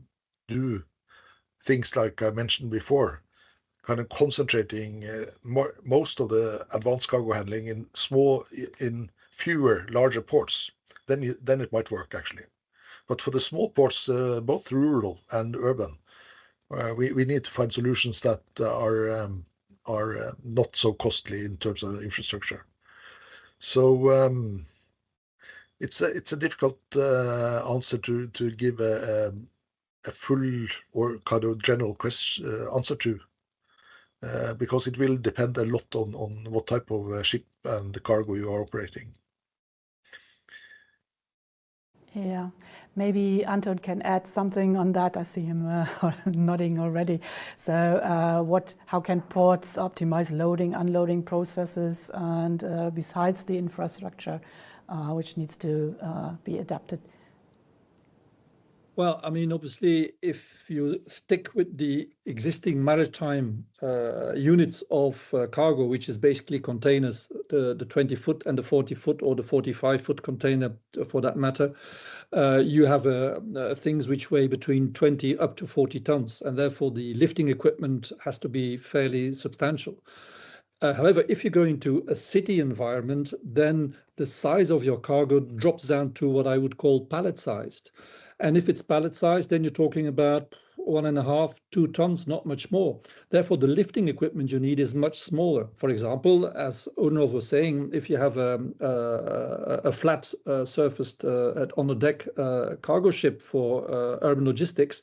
do things like I mentioned before, kind of concentrating most of the advanced cargo handling in fewer larger ports. Then it might work actually. But for the small ports, both rural and urban, we need to find solutions that are not so costly in terms of infrastructure. So it's a difficult answer to give a full or kind of general answer to, because it will depend a lot on what type of ship and the cargo you are operating. Yeah, Maybe Antoon can add something on that. I see him nodding already. So how can ports optimize loading, unloading processes, and besides the infrastructure which needs to be adapted? Well, I mean, obviously, if you stick with the existing maritime units of cargo, which is basically containers, the 20-foot and the 40-foot or the 45-foot container for that matter, you have things which weigh between 20 up to 40 tons, and therefore the lifting equipment has to be fairly substantial. However, if you go into a city environment, then the size of your cargo drops down to what I would call pallet-sized. And if it's pallet-sized, then you're talking about 1.5, 2 tons, not much more. Therefore, the lifting equipment you need is much smaller. For example, as Ørnulf was saying, if you have a flat surfaced on a deck cargo ship for urban logistics,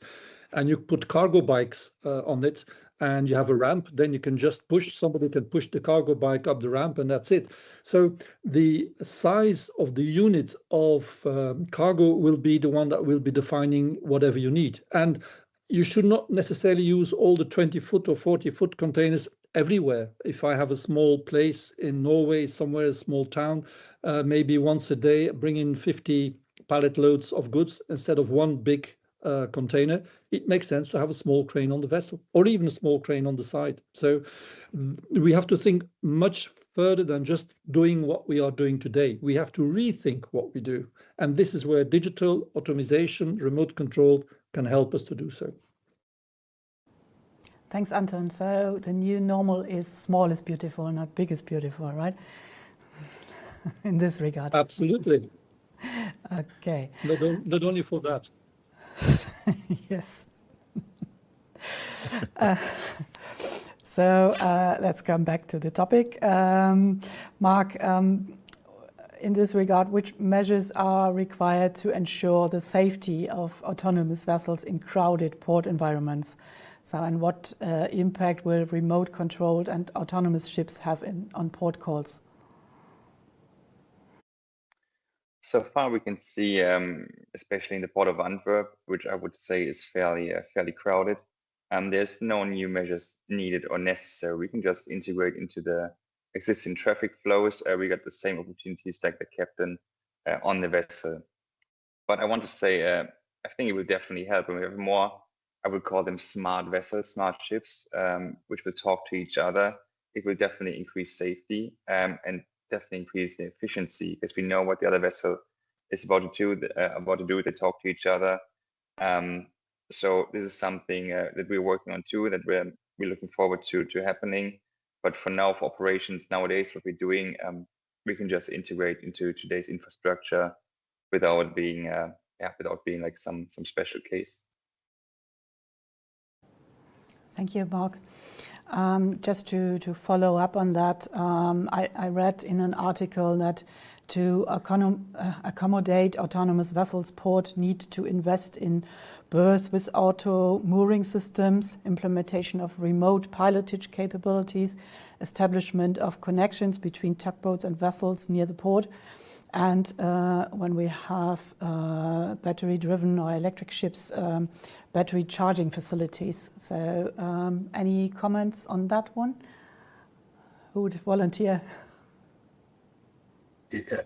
and you put cargo bikes on it, and you have a ramp, then you can just somebody can push the cargo bike up the ramp, and that's it. So the size of the unit of cargo will be the one that will be defining whatever you need. And you should not necessarily use all the 20-foot or 40-foot containers everywhere. If I have a small place in Norway, somewhere, a small town, maybe once a day, bring in 50 pallet loads of goods instead of one big container, it makes sense to have a small crane on the vessel or even a small crane on the side. So we have to think much further than just doing what we are doing today. We have to rethink what we do. And this is where digital automation, remote control can help us to do so. Thanks, Antoon. So the new normal is small is beautiful, not big is beautiful, right? In this regard. Absolutely. Okay. Not only for that. Yes. So let's come back to the topic. Marc, in this regard, which measures are required to ensure the safety of autonomous vessels in crowded port environments? So, and what impact will remote controlled and autonomous ships have on port calls? So far, we can see, especially in the port of Antwerp, which I would say is fairly crowded, there's no new measures needed or necessary. We can just integrate into the existing traffic flows. We got the same opportunities like the captain on the vessel. But I want to say, I think it will definitely help when we have more, I would call them smart vessels, smart ships, which will talk to each other. It will definitely increase safety and definitely increase the efficiency, because we know what the other vessel is about to do. They talk to each other. So this is something that we're working on too, that we're looking forward to happening. But for now, for operations nowadays, what we're doing, we can just integrate into today's infrastructure without being like some special case. Thank you, Marc. Just to follow up on that, I read in an article that to accommodate autonomous vessels, ports need to invest in berths with auto mooring systems, implementation of remote pilotage capabilities, establishment of connections between tugboats and vessels near the port. And when we have battery-driven or electric ships, battery charging facilities. So any comments on that one? Who would volunteer?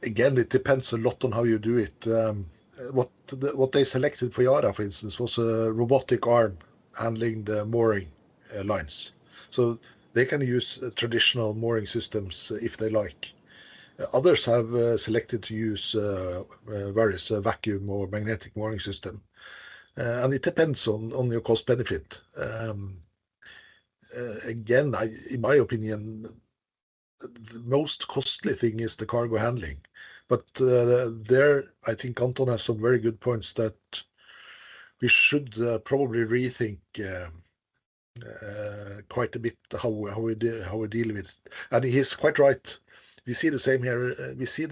Again, it depends a lot on how you do it. What they selected for Yara, for instance, was a robotic arm handling the mooring lines. So they can use traditional mooring systems if they like. Others have selected to use various vacuum or magnetic mooring system. And it depends on your cost benefit. Again, in my opinion, the most costly thing is the cargo handling. But there, I think Antoon has some very good points that we should probably rethink quite a bit how we deal with it. And he's quite right. We see the same here. We see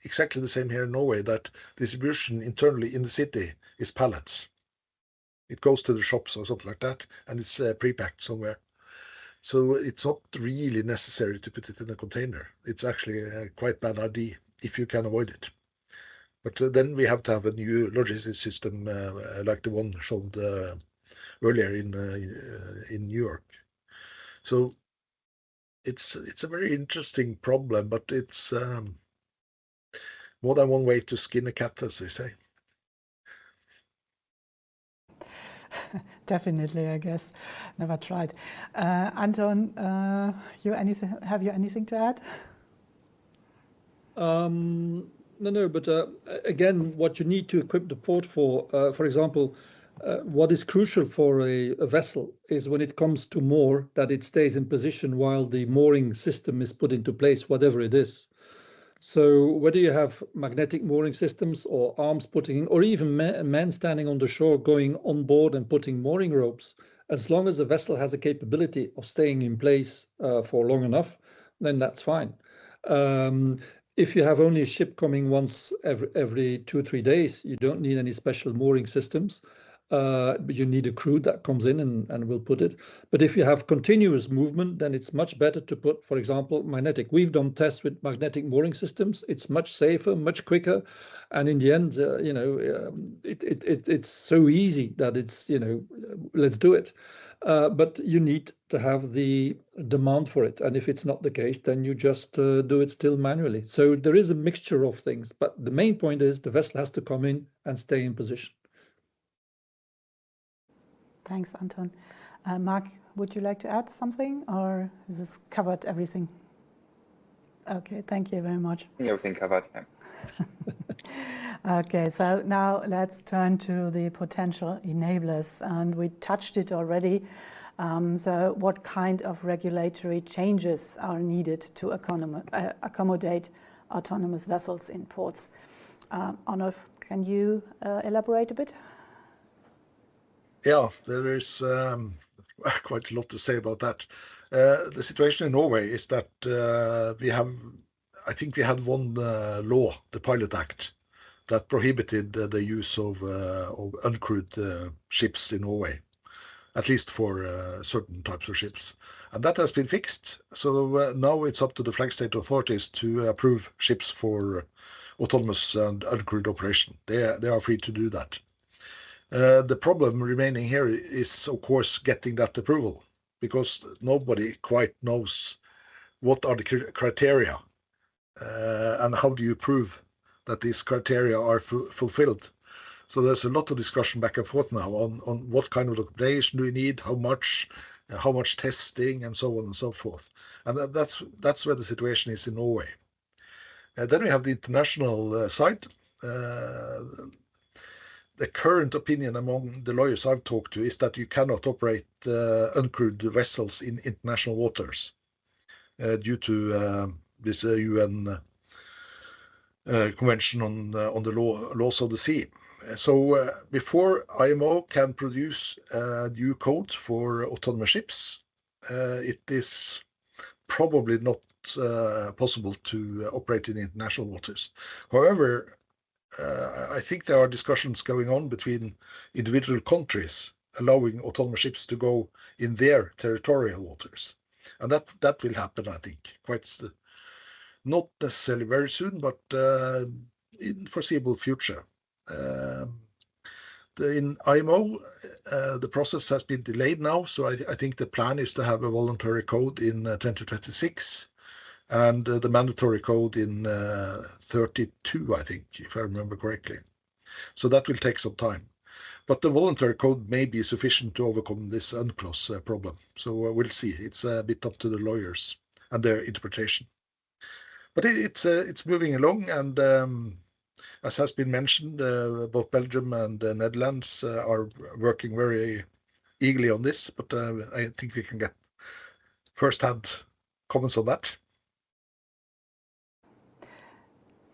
exactly the same here in Norway, that distribution internally in the city is pallets. It goes to the shops or something like that, and it's pre-packed somewhere. So it's not really necessary to put it in a container. It's actually a quite bad idea if you can avoid it. But then we have to have a new logistics system like the one showed earlier in New York. So it's a very interesting problem, but it's more than one way to skin a cat, as they say. Definitely, I guess. Never tried. Antoon, have you anything to add? No, but again, what you need to equip the port for example, what is crucial for a vessel is when it comes to moor, that it stays in position while the mooring system is put into place, whatever it is. So whether you have magnetic mooring systems or arms putting, or even men standing on the shore going on board and putting mooring ropes, as long as the vessel has a capability of staying in place for long enough, then that's fine. If you have only a ship coming once every 2 or 3 days, you don't need any special mooring systems. But you need a crew that comes in and will put it. But if you have continuous movement, then it's much better to put, for example, magnetic. We've done tests with magnetic mooring systems. It's much safer, much quicker, and in the end, it's so easy that it's let's do it. But you need to have the demand for it, and if it's not the case, then you just do it still manually. So there is a mixture of things, but the main point is the vessel has to come in and stay in position. Thanks, Antoon. Marc, would you like to add something, or is this covered everything? Okay, thank you very much. Everything covered, yeah. Okay, so now let's turn to the potential enablers, and we touched it already. So what kind of regulatory changes are needed to accommodate autonomous vessels in ports? Ørnulf, can you elaborate a bit? Yeah, there is quite a lot to say about that. The situation in Norway is that I think we had one law, the Pilot Act, that prohibited the use of uncrewed ships in Norway, at least for certain types of ships. And that has been fixed. So now it's up to the flag state authorities to approve ships for autonomous and uncrewed operation. They are free to do that. The problem remaining here is, of course, getting that approval, because nobody quite knows what are the criteria and how do you prove that these criteria are fulfilled. So there's a lot of discussion back and forth now on what kind of documentation do we need, how much testing, and so on and so forth. And that's where the situation is in Norway. Then we have the international side. The current opinion among the lawyers I've talked to is that you cannot operate uncrewed vessels in international waters due to this UN convention on the laws of the sea. So before IMO can produce a new code for autonomous ships, it is probably not possible to operate in international waters. However, I think there are discussions going on between individual countries allowing autonomous ships to go in their territorial waters. And that will happen, I think, not necessarily very soon, but in foreseeable future. In IMO, the process has been delayed now, so I think the plan is to have a voluntary code in 2026. And the mandatory code in 32, I think, if I remember correctly. So that will take some time. But the voluntary code may be sufficient to overcome this UNCLOS problem. So we'll see. It's a bit up to the lawyers and their interpretation. But it's moving along, and as has been mentioned, both Belgium and the Netherlands are working very eagerly on this. But I think we can get first-hand comments on that.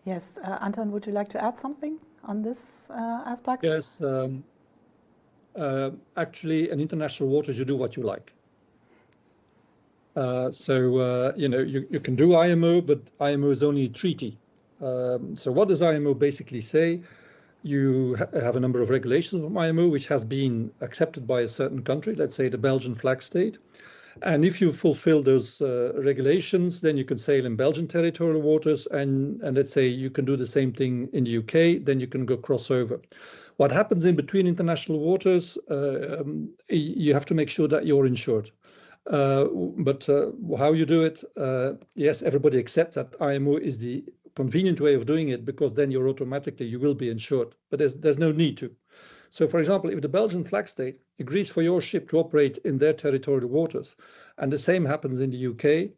Yes, Antoon, would you like to add something on this aspect? Yes, actually, in international waters, you do what you like. You can do IMO, but IMO is only a treaty. So what does IMO basically say? You have a number of regulations from IMO, which has been accepted by a certain country, let's say the Belgian flag state. And if you fulfill those regulations, then you can sail in Belgian territorial waters, and let's say you can do the same thing in the UK, then you can go crossover. What happens in between international waters, you have to make sure that you're insured. But how you do it, yes, everybody accepts that IMO is the convenient way of doing it, because then you will be insured, but there's no need to. So, for example, if the Belgian flag state agrees for your ship to operate in their territorial waters, and the same happens in the UK,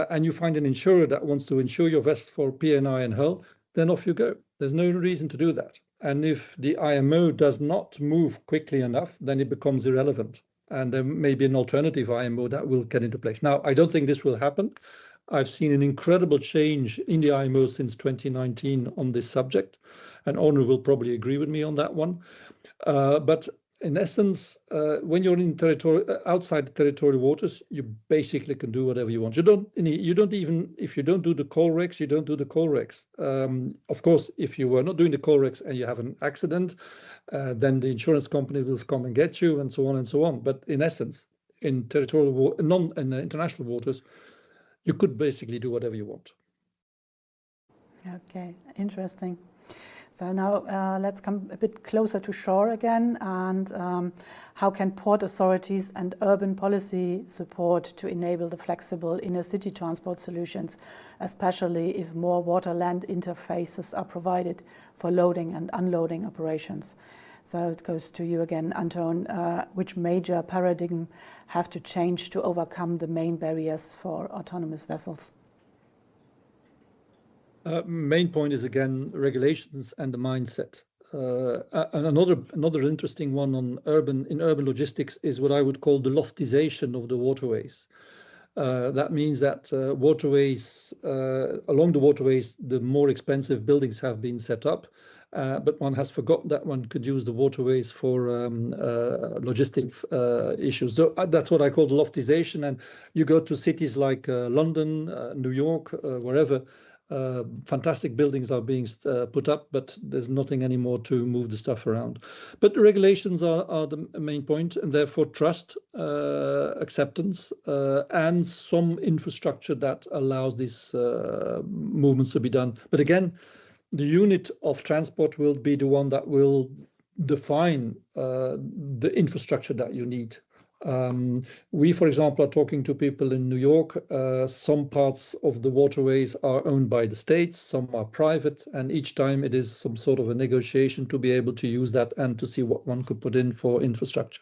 and you find an insurer that wants to insure your vessel for P&I and hull, then off you go. There's no reason to do that. And if the IMO does not move quickly enough, then it becomes irrelevant. And there may be an alternative IMO that will get into place. Now, I don't think this will happen. I've seen an incredible change in the IMO since 2019 on this subject, and Ørnulf will probably agree with me on that one. But in essence, when you're in outside the territorial waters, you basically can do whatever you want. You don't even, if you don't do the call regs, you don't do the call regs. Of course, if you were not doing the call regs and you have an accident, then the insurance company will come and get you, and so on and so on. But in essence, in territorial, in international waters, you could basically do whatever you want. Okay, interesting. So now let's come a bit closer to shore again, and how can port authorities and urban policy support to enable the flexible inner city transport solutions, especially if more water-land interfaces are provided for loading and unloading operations? So it goes to you again, Antoon. Which major paradigm have to change to overcome the main barriers for autonomous vessels? Main point is again regulations and the mindset. And another interesting one on urban logistics is what I would call the loftization of the waterways. That means that waterways, along the waterways, the more expensive buildings have been set up, but one has forgotten that one could use the waterways for logistic issues. So that's what I call the loftization. And you go to cities like London, New York, wherever. Fantastic buildings are being put up, but there's nothing anymore to move the stuff around. But the regulations are the main point, and therefore trust, acceptance, and some infrastructure that allows these movements to be done. But again, the unit of transport will be the one that will define the infrastructure that you need. We, for example, are talking to people in New York. Some parts of the waterways are owned by the states, some are private, and each time it is some sort of a negotiation to be able to use that and to see what one could put in for infrastructure.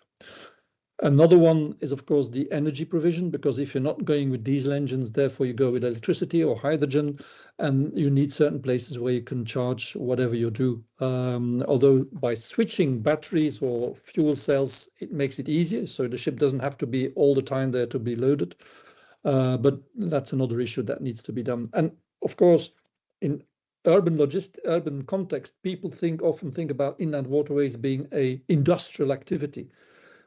Another one is, of course, the energy provision, because if you're not going with diesel engines, therefore you go with electricity or hydrogen, and you need certain places where you can charge whatever you do. Although by switching batteries or fuel cells, it makes it easier, so the ship doesn't have to be all the time there to be loaded. But that's another issue that needs to be done. And of course, in urban context, people often think about inland waterways being an industrial activity.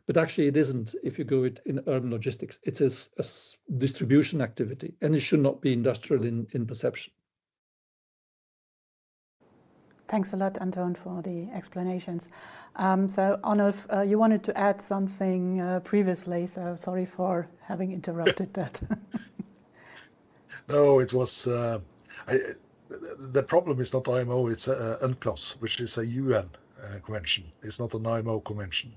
But actually it isn't if you go in urban logistics. It's a distribution activity, and it should not be industrial in perception. Thanks a lot, Antoon, for the explanations. So, Ørnulf, you wanted to add something previously, so sorry for having interrupted that. No, it was... the problem is not IMO, it's UNCLOS, which is a UN convention. It's not an IMO convention.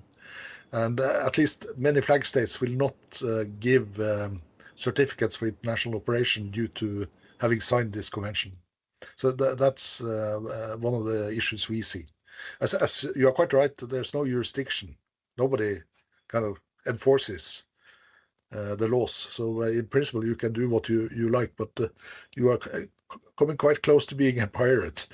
And at least many flag states will not give certificates for international operation due to having signed this convention. So that's one of the issues we see. As you are quite right, there's no jurisdiction. Nobody kind of enforces the laws. So in principle, you can do what you like, but you are coming quite close to being a pirate.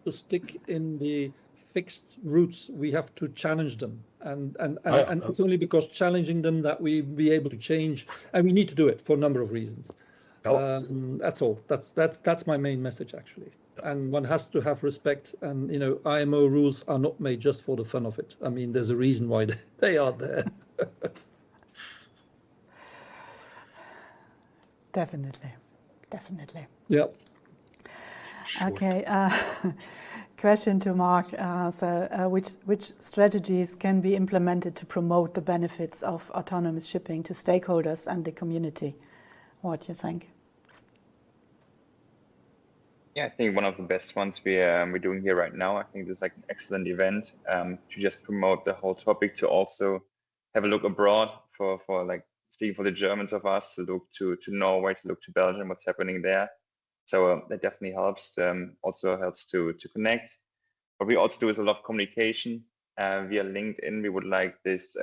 To stick in the fixed routes, we have to challenge them, and it's only because challenging them that we be able to change, and we need to do it for a number of reasons. That's all. That's my main message, actually. And one has to have respect, and IMO rules are not made just for the fun of it. I mean, there's a reason why they are there. Definitely. Yeah. Okay, question to Marc. Which strategies can be implemented to promote the benefits of autonomous shipping to stakeholders and the community? What do you think? Yeah, I think one of the best ones we're doing here right now. I think this is like an excellent event to just promote the whole topic, to also have a look abroad for like speaking for the Germans of us, to look to Norway, to look to Belgium, what's happening there. So that definitely helps. Also helps to connect. What we also do is a lot of communication via LinkedIn. We would like this,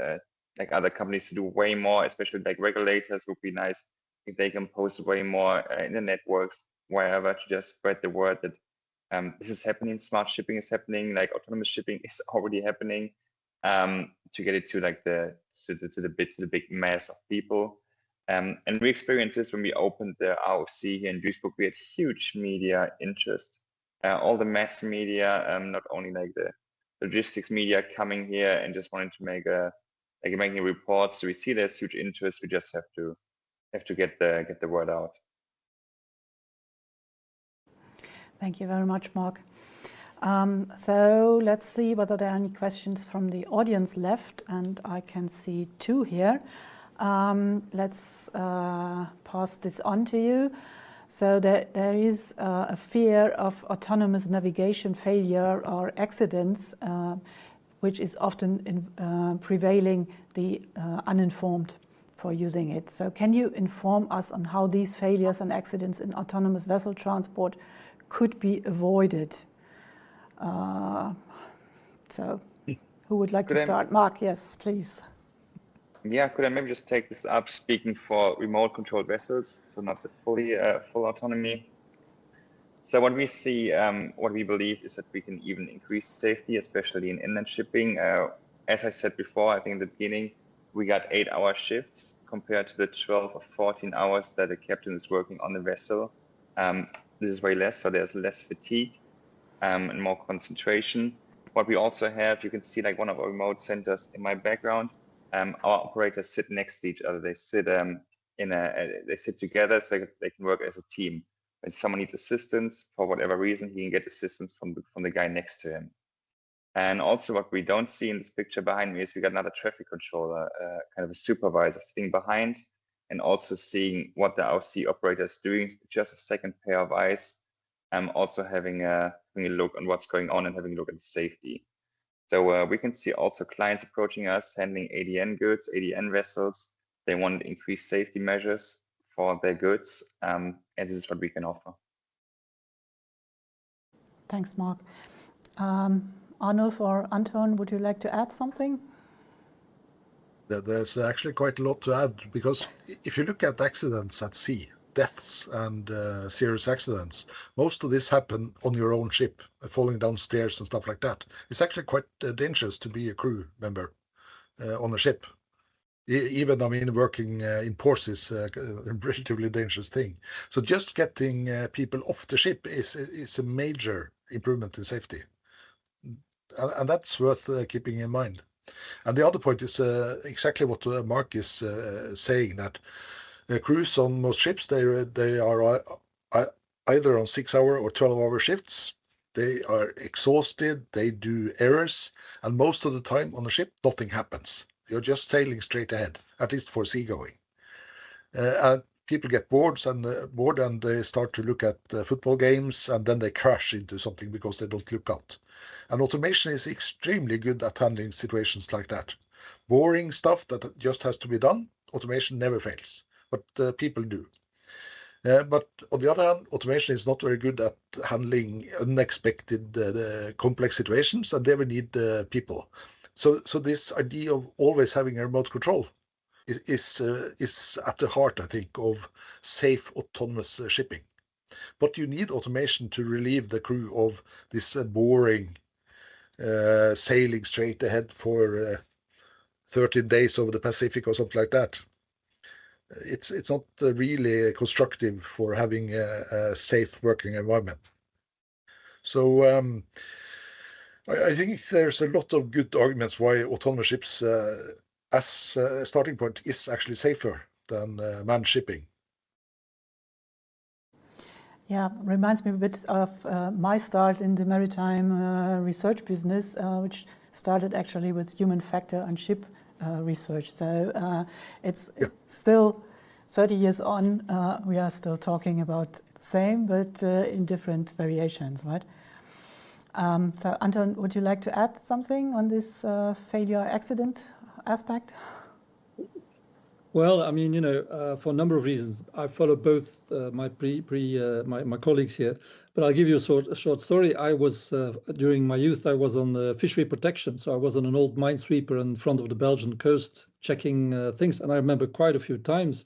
like other companies, to do way more, especially like regulators. Would be nice if they can post way more in the networks, wherever, to just spread the word that this is happening. Smart shipping is happening. Like autonomous shipping is already happening. To get it to like the big mass of people. And we experienced this when we opened the ROC here in Duisburg. We had huge media interest. All the mass media, not only like the logistics media coming here and just wanting to making reports. So we see there's huge interest. We just have to get the word out. Thank you very much, Marc. So let's see whether there are any questions from the audience left, and I can see two here. Let's pass this on to you. So there is a fear of autonomous navigation failure or accidents, which is often prevailing the uninformed for using it. So can you inform us on how these failures and accidents in autonomous vessel transport could be avoided? So who would like to start? Marc, yes, please. Yeah, could I maybe just take this up, speaking for remote controlled vessels, so not the full autonomy. So what we see, what we believe is that we can even increase safety, especially in inland shipping. As I said before, I think in the beginning, we got 8-hour shifts compared to the 12 or 14 hours that the captain is working on the vessel. This is way less, so there's less fatigue and more concentration. What we also have, you can see like one of our remote centers in my background. Our operators sit next to each other. They sit they sit together, so they can work as a team. When someone needs assistance for whatever reason, he can get assistance from the guy next to him. And also, what we don't see in this picture behind me is we got another traffic controller, kind of a supervisor sitting behind, and also seeing what the RC operator is doing. Just a second pair of eyes. Also having a look on what's going on and having a look at the safety. So we can see also clients approaching us, handling ADN goods, ADN vessels. They want increased safety measures for their goods, and this is what we can offer. Thanks, Marc. Ørnulf or Antoon, would you like to add something? There's actually quite a lot to add, because if you look at accidents at sea, deaths and serious accidents, most of this happen on your own ship, falling down stairs and stuff like that. It's actually quite dangerous to be a crew member on a ship. Even, I mean, working in ports is a relatively dangerous thing. So just getting people off the ship is a major improvement in safety. And that's worth keeping in mind. And the other point is exactly what Marc is saying, that crews on most ships, they are either on 6-hour or 12-hour shifts. They are exhausted, they do errors, and most of the time on a ship, nothing happens. You're just sailing straight ahead, at least for seagoing. And people get bored and they start to look at football games, and then they crash into something because they don't look out. And automation is extremely good at handling situations like that. Boring stuff that just has to be done, automation never fails, but people do. But on the other hand, automation is not very good at handling unexpected complex situations, and there we need people. So this idea of always having a remote control is at the heart, I think, of safe autonomous shipping. But you need automation to relieve the crew of this boring sailing straight ahead for 13 days over the Pacific or something like that. It's not really constructive for having a safe working environment. So I think there's a lot of good arguments why autonomous ships as a starting point is actually safer than manned shipping. Yeah, reminds me a bit of my start in the maritime research business, which started actually with human factor and ship research. So it's still 30 years on, we are still talking about the same, but in different variations, right? So Antoon, would you like to add something on this failure accident aspect? Well, I mean, for a number of reasons, I follow both my colleagues here, but I'll give you a short story. I was during my youth, I was on fishery protection, so I was on an old minesweeper in front of the Belgian coast checking things, and I remember quite a few times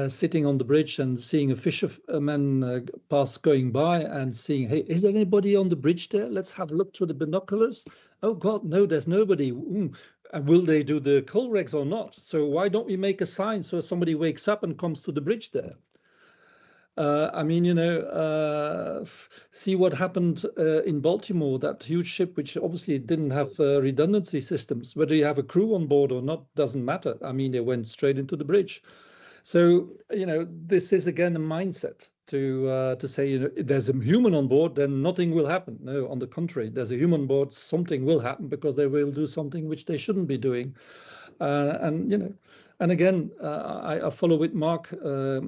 sitting on the bridge and seeing a fisherman going by and seeing, hey, is there anybody on the bridge there? Let's have a look through the binoculars. Oh God, no, there's nobody. And will they do the coal regs or not? So why don't we make a sign so somebody wakes up and comes to the bridge there? I mean, see what happened in Baltimore, that huge ship, which obviously didn't have redundancy systems. Whether you have a crew on board or not doesn't matter. I mean, they went straight into the bridge. So, this is again a mindset to say, there's a human on board, then nothing will happen. No, on the contrary, there's a human on board, something will happen because they will do something which they shouldn't be doing. And again, I follow with Marc.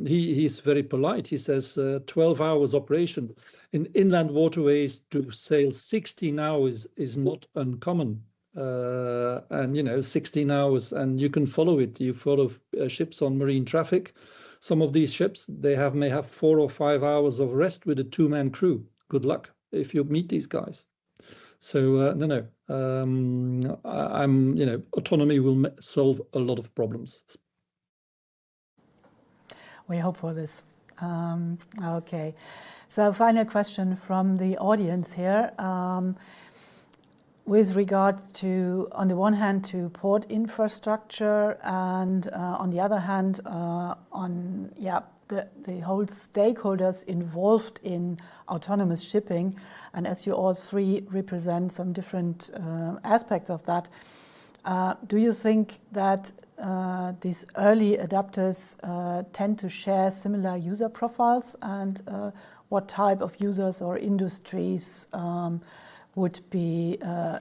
He's very polite. He says 12 hours operation in inland waterways to sail 16 hours is not uncommon. And 16 hours, and you can follow it. You follow ships on marine traffic. Some of these ships, may have 4 or 5 hours of rest with a 2-man crew. Good luck if you meet these guys. So autonomy will solve a lot of problems. We hope for this. Okay, so final question from the audience here. With regard to, on the one hand, to port infrastructure, and on the other hand, on the whole stakeholders involved in autonomous shipping, and as you all three represent some different aspects of that, do you think that these early adopters tend to share similar user profiles, and what type of users or industries would be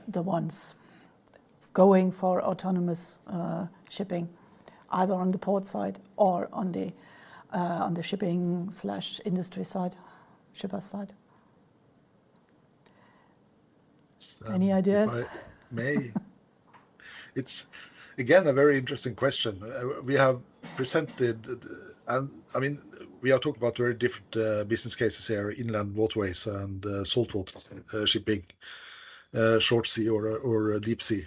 the ones going for autonomous shipping, either on the port side or on the shipping / industry side, shipper's side? Any ideas? If I may, it's again a very interesting question. We have presented, and I mean, we are talking about very different business cases here: inland waterways and saltwater shipping, short sea or deep sea.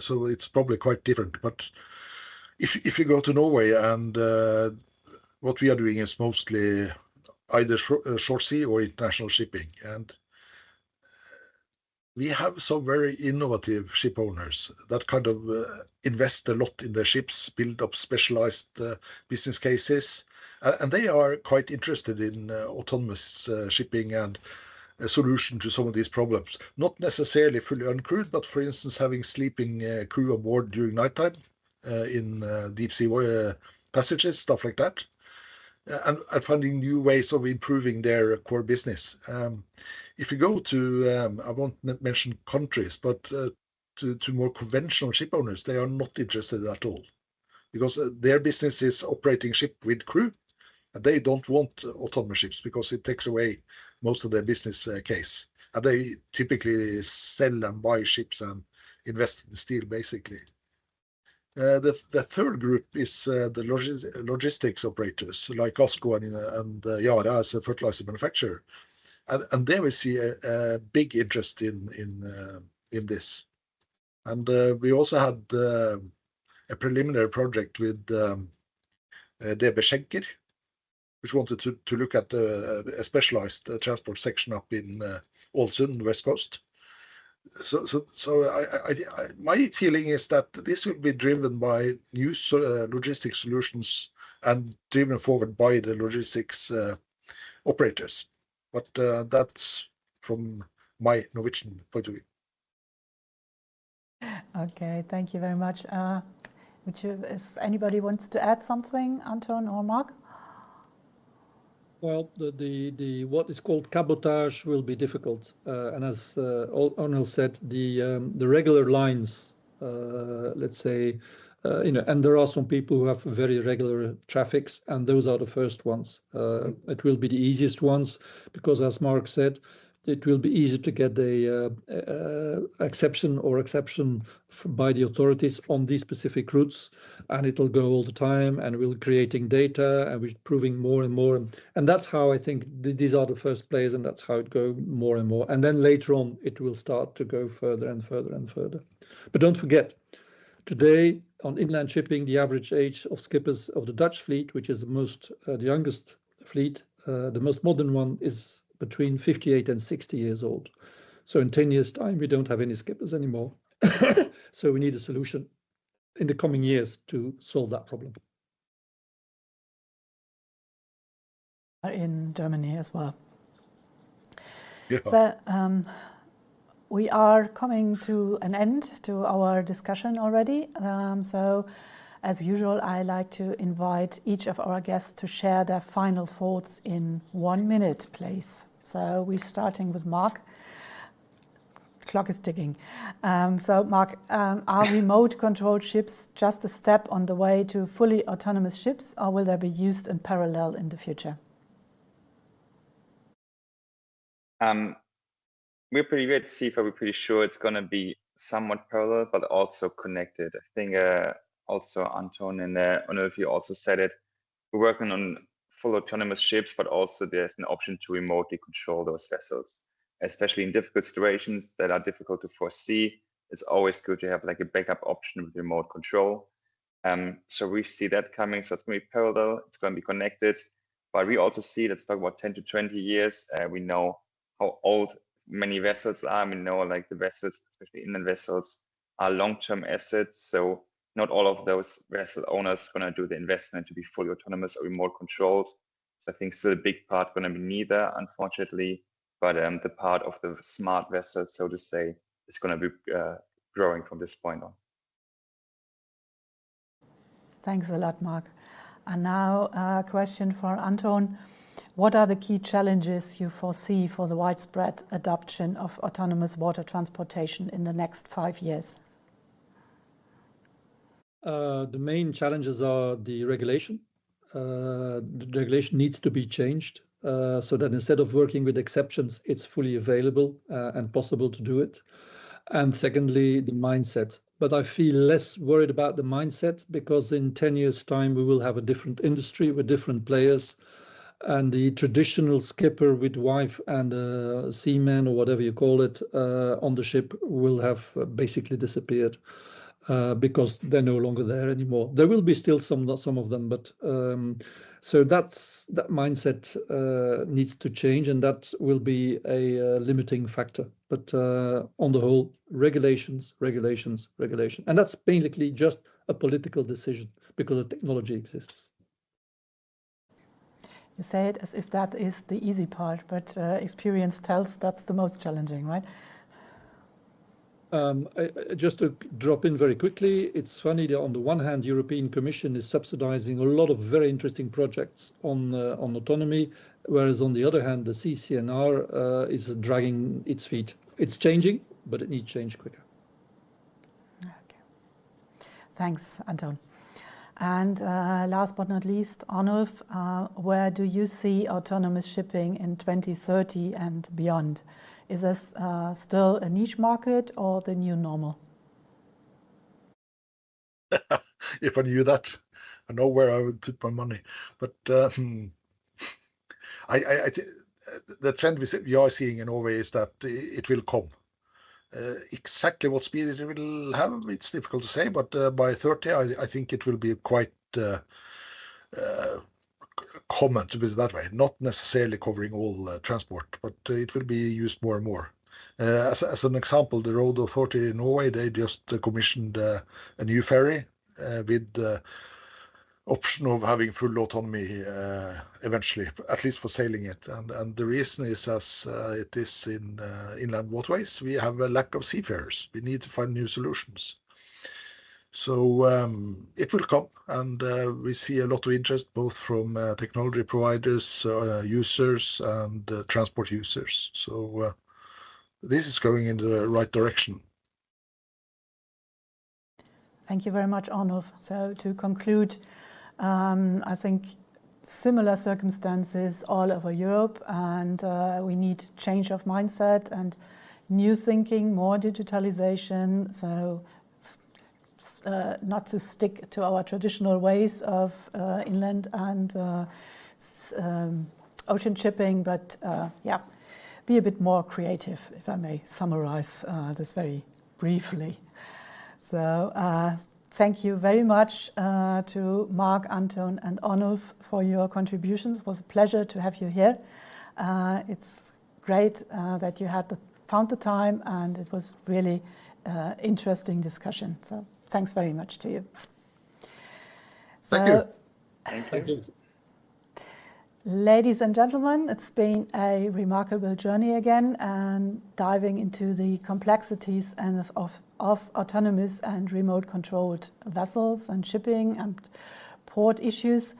So it's probably quite different. But if you go to Norway, and what we are doing is mostly either short sea or international shipping, and we have some very innovative ship owners that kind of invest a lot in their ships, build up specialized business cases, and they are quite interested in autonomous shipping and a solution to some of these problems. Not necessarily fully uncrewed, but for instance, having sleeping crew on board during nighttime in deep sea passages, stuff like that. And finding new ways of improving their core business. If you go to, I won't mention countries, but to more conventional ship owners, they are not interested at all, because their business is operating ship with crew, and they don't want autonomous ships because it takes away most of their business case. And they typically sell and buy ships and invest in steel, basically. The third group is the logistics operators, like ASKO and Yara as a fertilizer manufacturer, and there we see a big interest in this. And we also had a preliminary project with DB Schenker, which wanted to look at a specialized transport section up in Ålesund, West Coast. So my feeling is that this will be driven by new logistics solutions and driven forward by the logistics operators. But that's from my Norwegian point of view. Okay, thank you very much. If anybody wants to add something, Antoon or Marc? Well, the what is called cabotage will be difficult, and as Ørnulf said, the regular lines, let's say, and there are some people who have very regular traffics, and those are the first ones. It will be the easiest ones because, as Marc said, it will be easy to get the exception by the authorities on these specific routes, and it'll go all the time, and we're creating data, and we're proving more and more, and that's how I think these are the first players, and that's how it go more and more, and then later on it will start to go further and further and further. But don't forget, today on inland shipping, the average age of skippers of the Dutch fleet, which is the youngest fleet, the most modern one, is between 58 and 60 years old. So in 10 years' time, we don't have any skippers anymore. So we need a solution in the coming years to solve that problem. In Germany as well. Yeah. So we are coming to an end to our discussion already. So as usual, I like to invite each of our guests to share their final thoughts in 1 minute, please. So we're starting with Marc. Clock is ticking. So Marc, are remote controlled ships just a step on the way to fully autonomous ships, or will they be used in parallel in the future? We're pretty at SEAFAR, we're pretty sure it's going to be somewhat parallel, but also connected. I think also Antoon and Ørnulf, you also said it. We're working on full autonomous ships, but also there's an option to remotely control those vessels, especially in difficult situations that are difficult to foresee. It's always good to have like a backup option with remote control. So we see that coming. So it's going to be parallel, it's going to be connected, but we also see, let's talk about 10 to 20 years. We know how old many vessels are. We know like the vessels, especially inland vessels, are long-term assets. So not all of those vessel owners are going to do the investment to be fully autonomous or remote controlled. So I think still a big part going to be neither, unfortunately, but the part of the smart vessels, so to say, is going to be growing from this point on. Thanks a lot, Marc. And now a question for Antoon. What are the key challenges you foresee for the widespread adoption of autonomous water transportation in the next 5 years? The main challenges are the regulation. The regulation needs to be changed so that instead of working with exceptions, it's fully available and possible to do it. And secondly, the mindset. But I feel less worried about the mindset because in 10 years' time, we will have a different industry with different players. And the traditional skipper with wife and a seaman or whatever you call it on the ship will have basically disappeared. Because they're no longer there anymore. There will be still some of them, but so that mindset needs to change, and that will be a limiting factor. But on the whole, regulations, and that's basically just a political decision because the technology exists. You say it as if that is the easy part, but experience tells that's the most challenging, right? Just to drop in very quickly, it's funny that on the one hand, European Commission is subsidizing a lot of very interesting projects on autonomy, whereas on the other hand, the CCNR is dragging its feet. It's changing, but it needs change quicker. Okay. Thanks, Antoon. And last but not least, Ørnulf, where do you see autonomous shipping in 2030 and beyond? Is this still a niche market or the new normal? If I knew that, I know where I would put my money. But the trend we are seeing in Norway is that it will come. Exactly what speed it will have, it's difficult to say, but by 30, I think it will be quite common, to put it that way. Not necessarily covering all transport, but it will be used more and more. As an example, the Road Authority in Norway, they just commissioned a new ferry with the option of having full autonomy eventually, at least for sailing it. And the reason is, as it is in inland waterways, we have a lack of seafarers. We need to find new solutions. So it will come, and we see a lot of interest both from technology providers, users, and transport users. So this is going in the right direction. Thank you very much, Ørnulf. So to conclude, I think similar circumstances all over Europe, and we need change of mindset and new thinking, more digitalization. So not to stick to our traditional ways of inland and ocean shipping, but be a bit more creative, if I may summarize this very briefly. So thank you very much to Marc, Antoon, and Ørnulf for your contributions. It was a pleasure to have you here. It's great that you found the time, and it was really interesting discussion. So thanks very much to you. Thank you. Thank you. Ladies and gentlemen, it's been a remarkable journey again, and diving into the complexities and of autonomous and remote controlled vessels and shipping and port issues.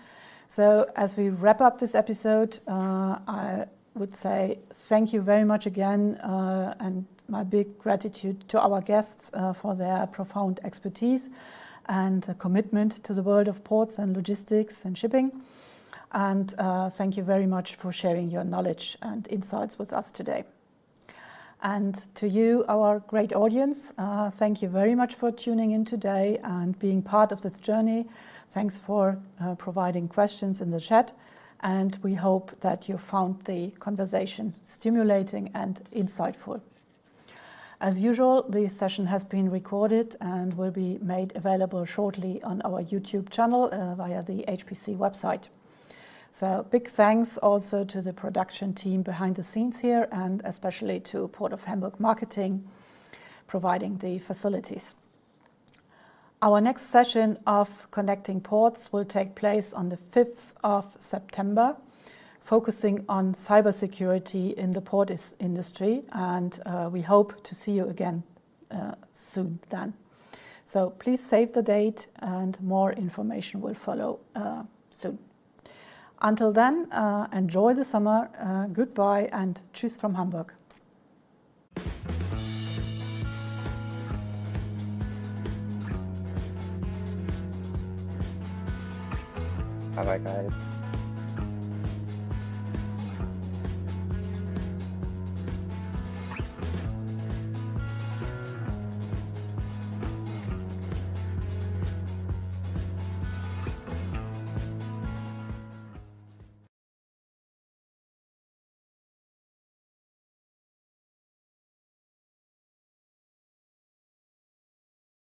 So as we wrap up this episode, I would say thank you very much again, and my big gratitude to our guests for their profound expertise and commitment to the world of ports and logistics and shipping. And thank you very much for sharing your knowledge and insights with us today. And to you, our great audience, thank you very much for tuning in today and being part of this journey. Thanks for providing questions in the chat. And we hope that you found the conversation stimulating and insightful. As usual, the session has been recorded and will be made available shortly on our YouTube channel via the HPC website. So big thanks also to the production team behind the scenes here, and especially to Port of Hamburg Marketing, providing the facilities. Our next session of Connecting Ports will take place on the 5th of September, focusing on cybersecurity in the port industry, and we hope to see you again soon then. So please save the date, and more information will follow soon. Until then, enjoy the summer, goodbye, and tschüss from Hamburg. Bye-bye, guys.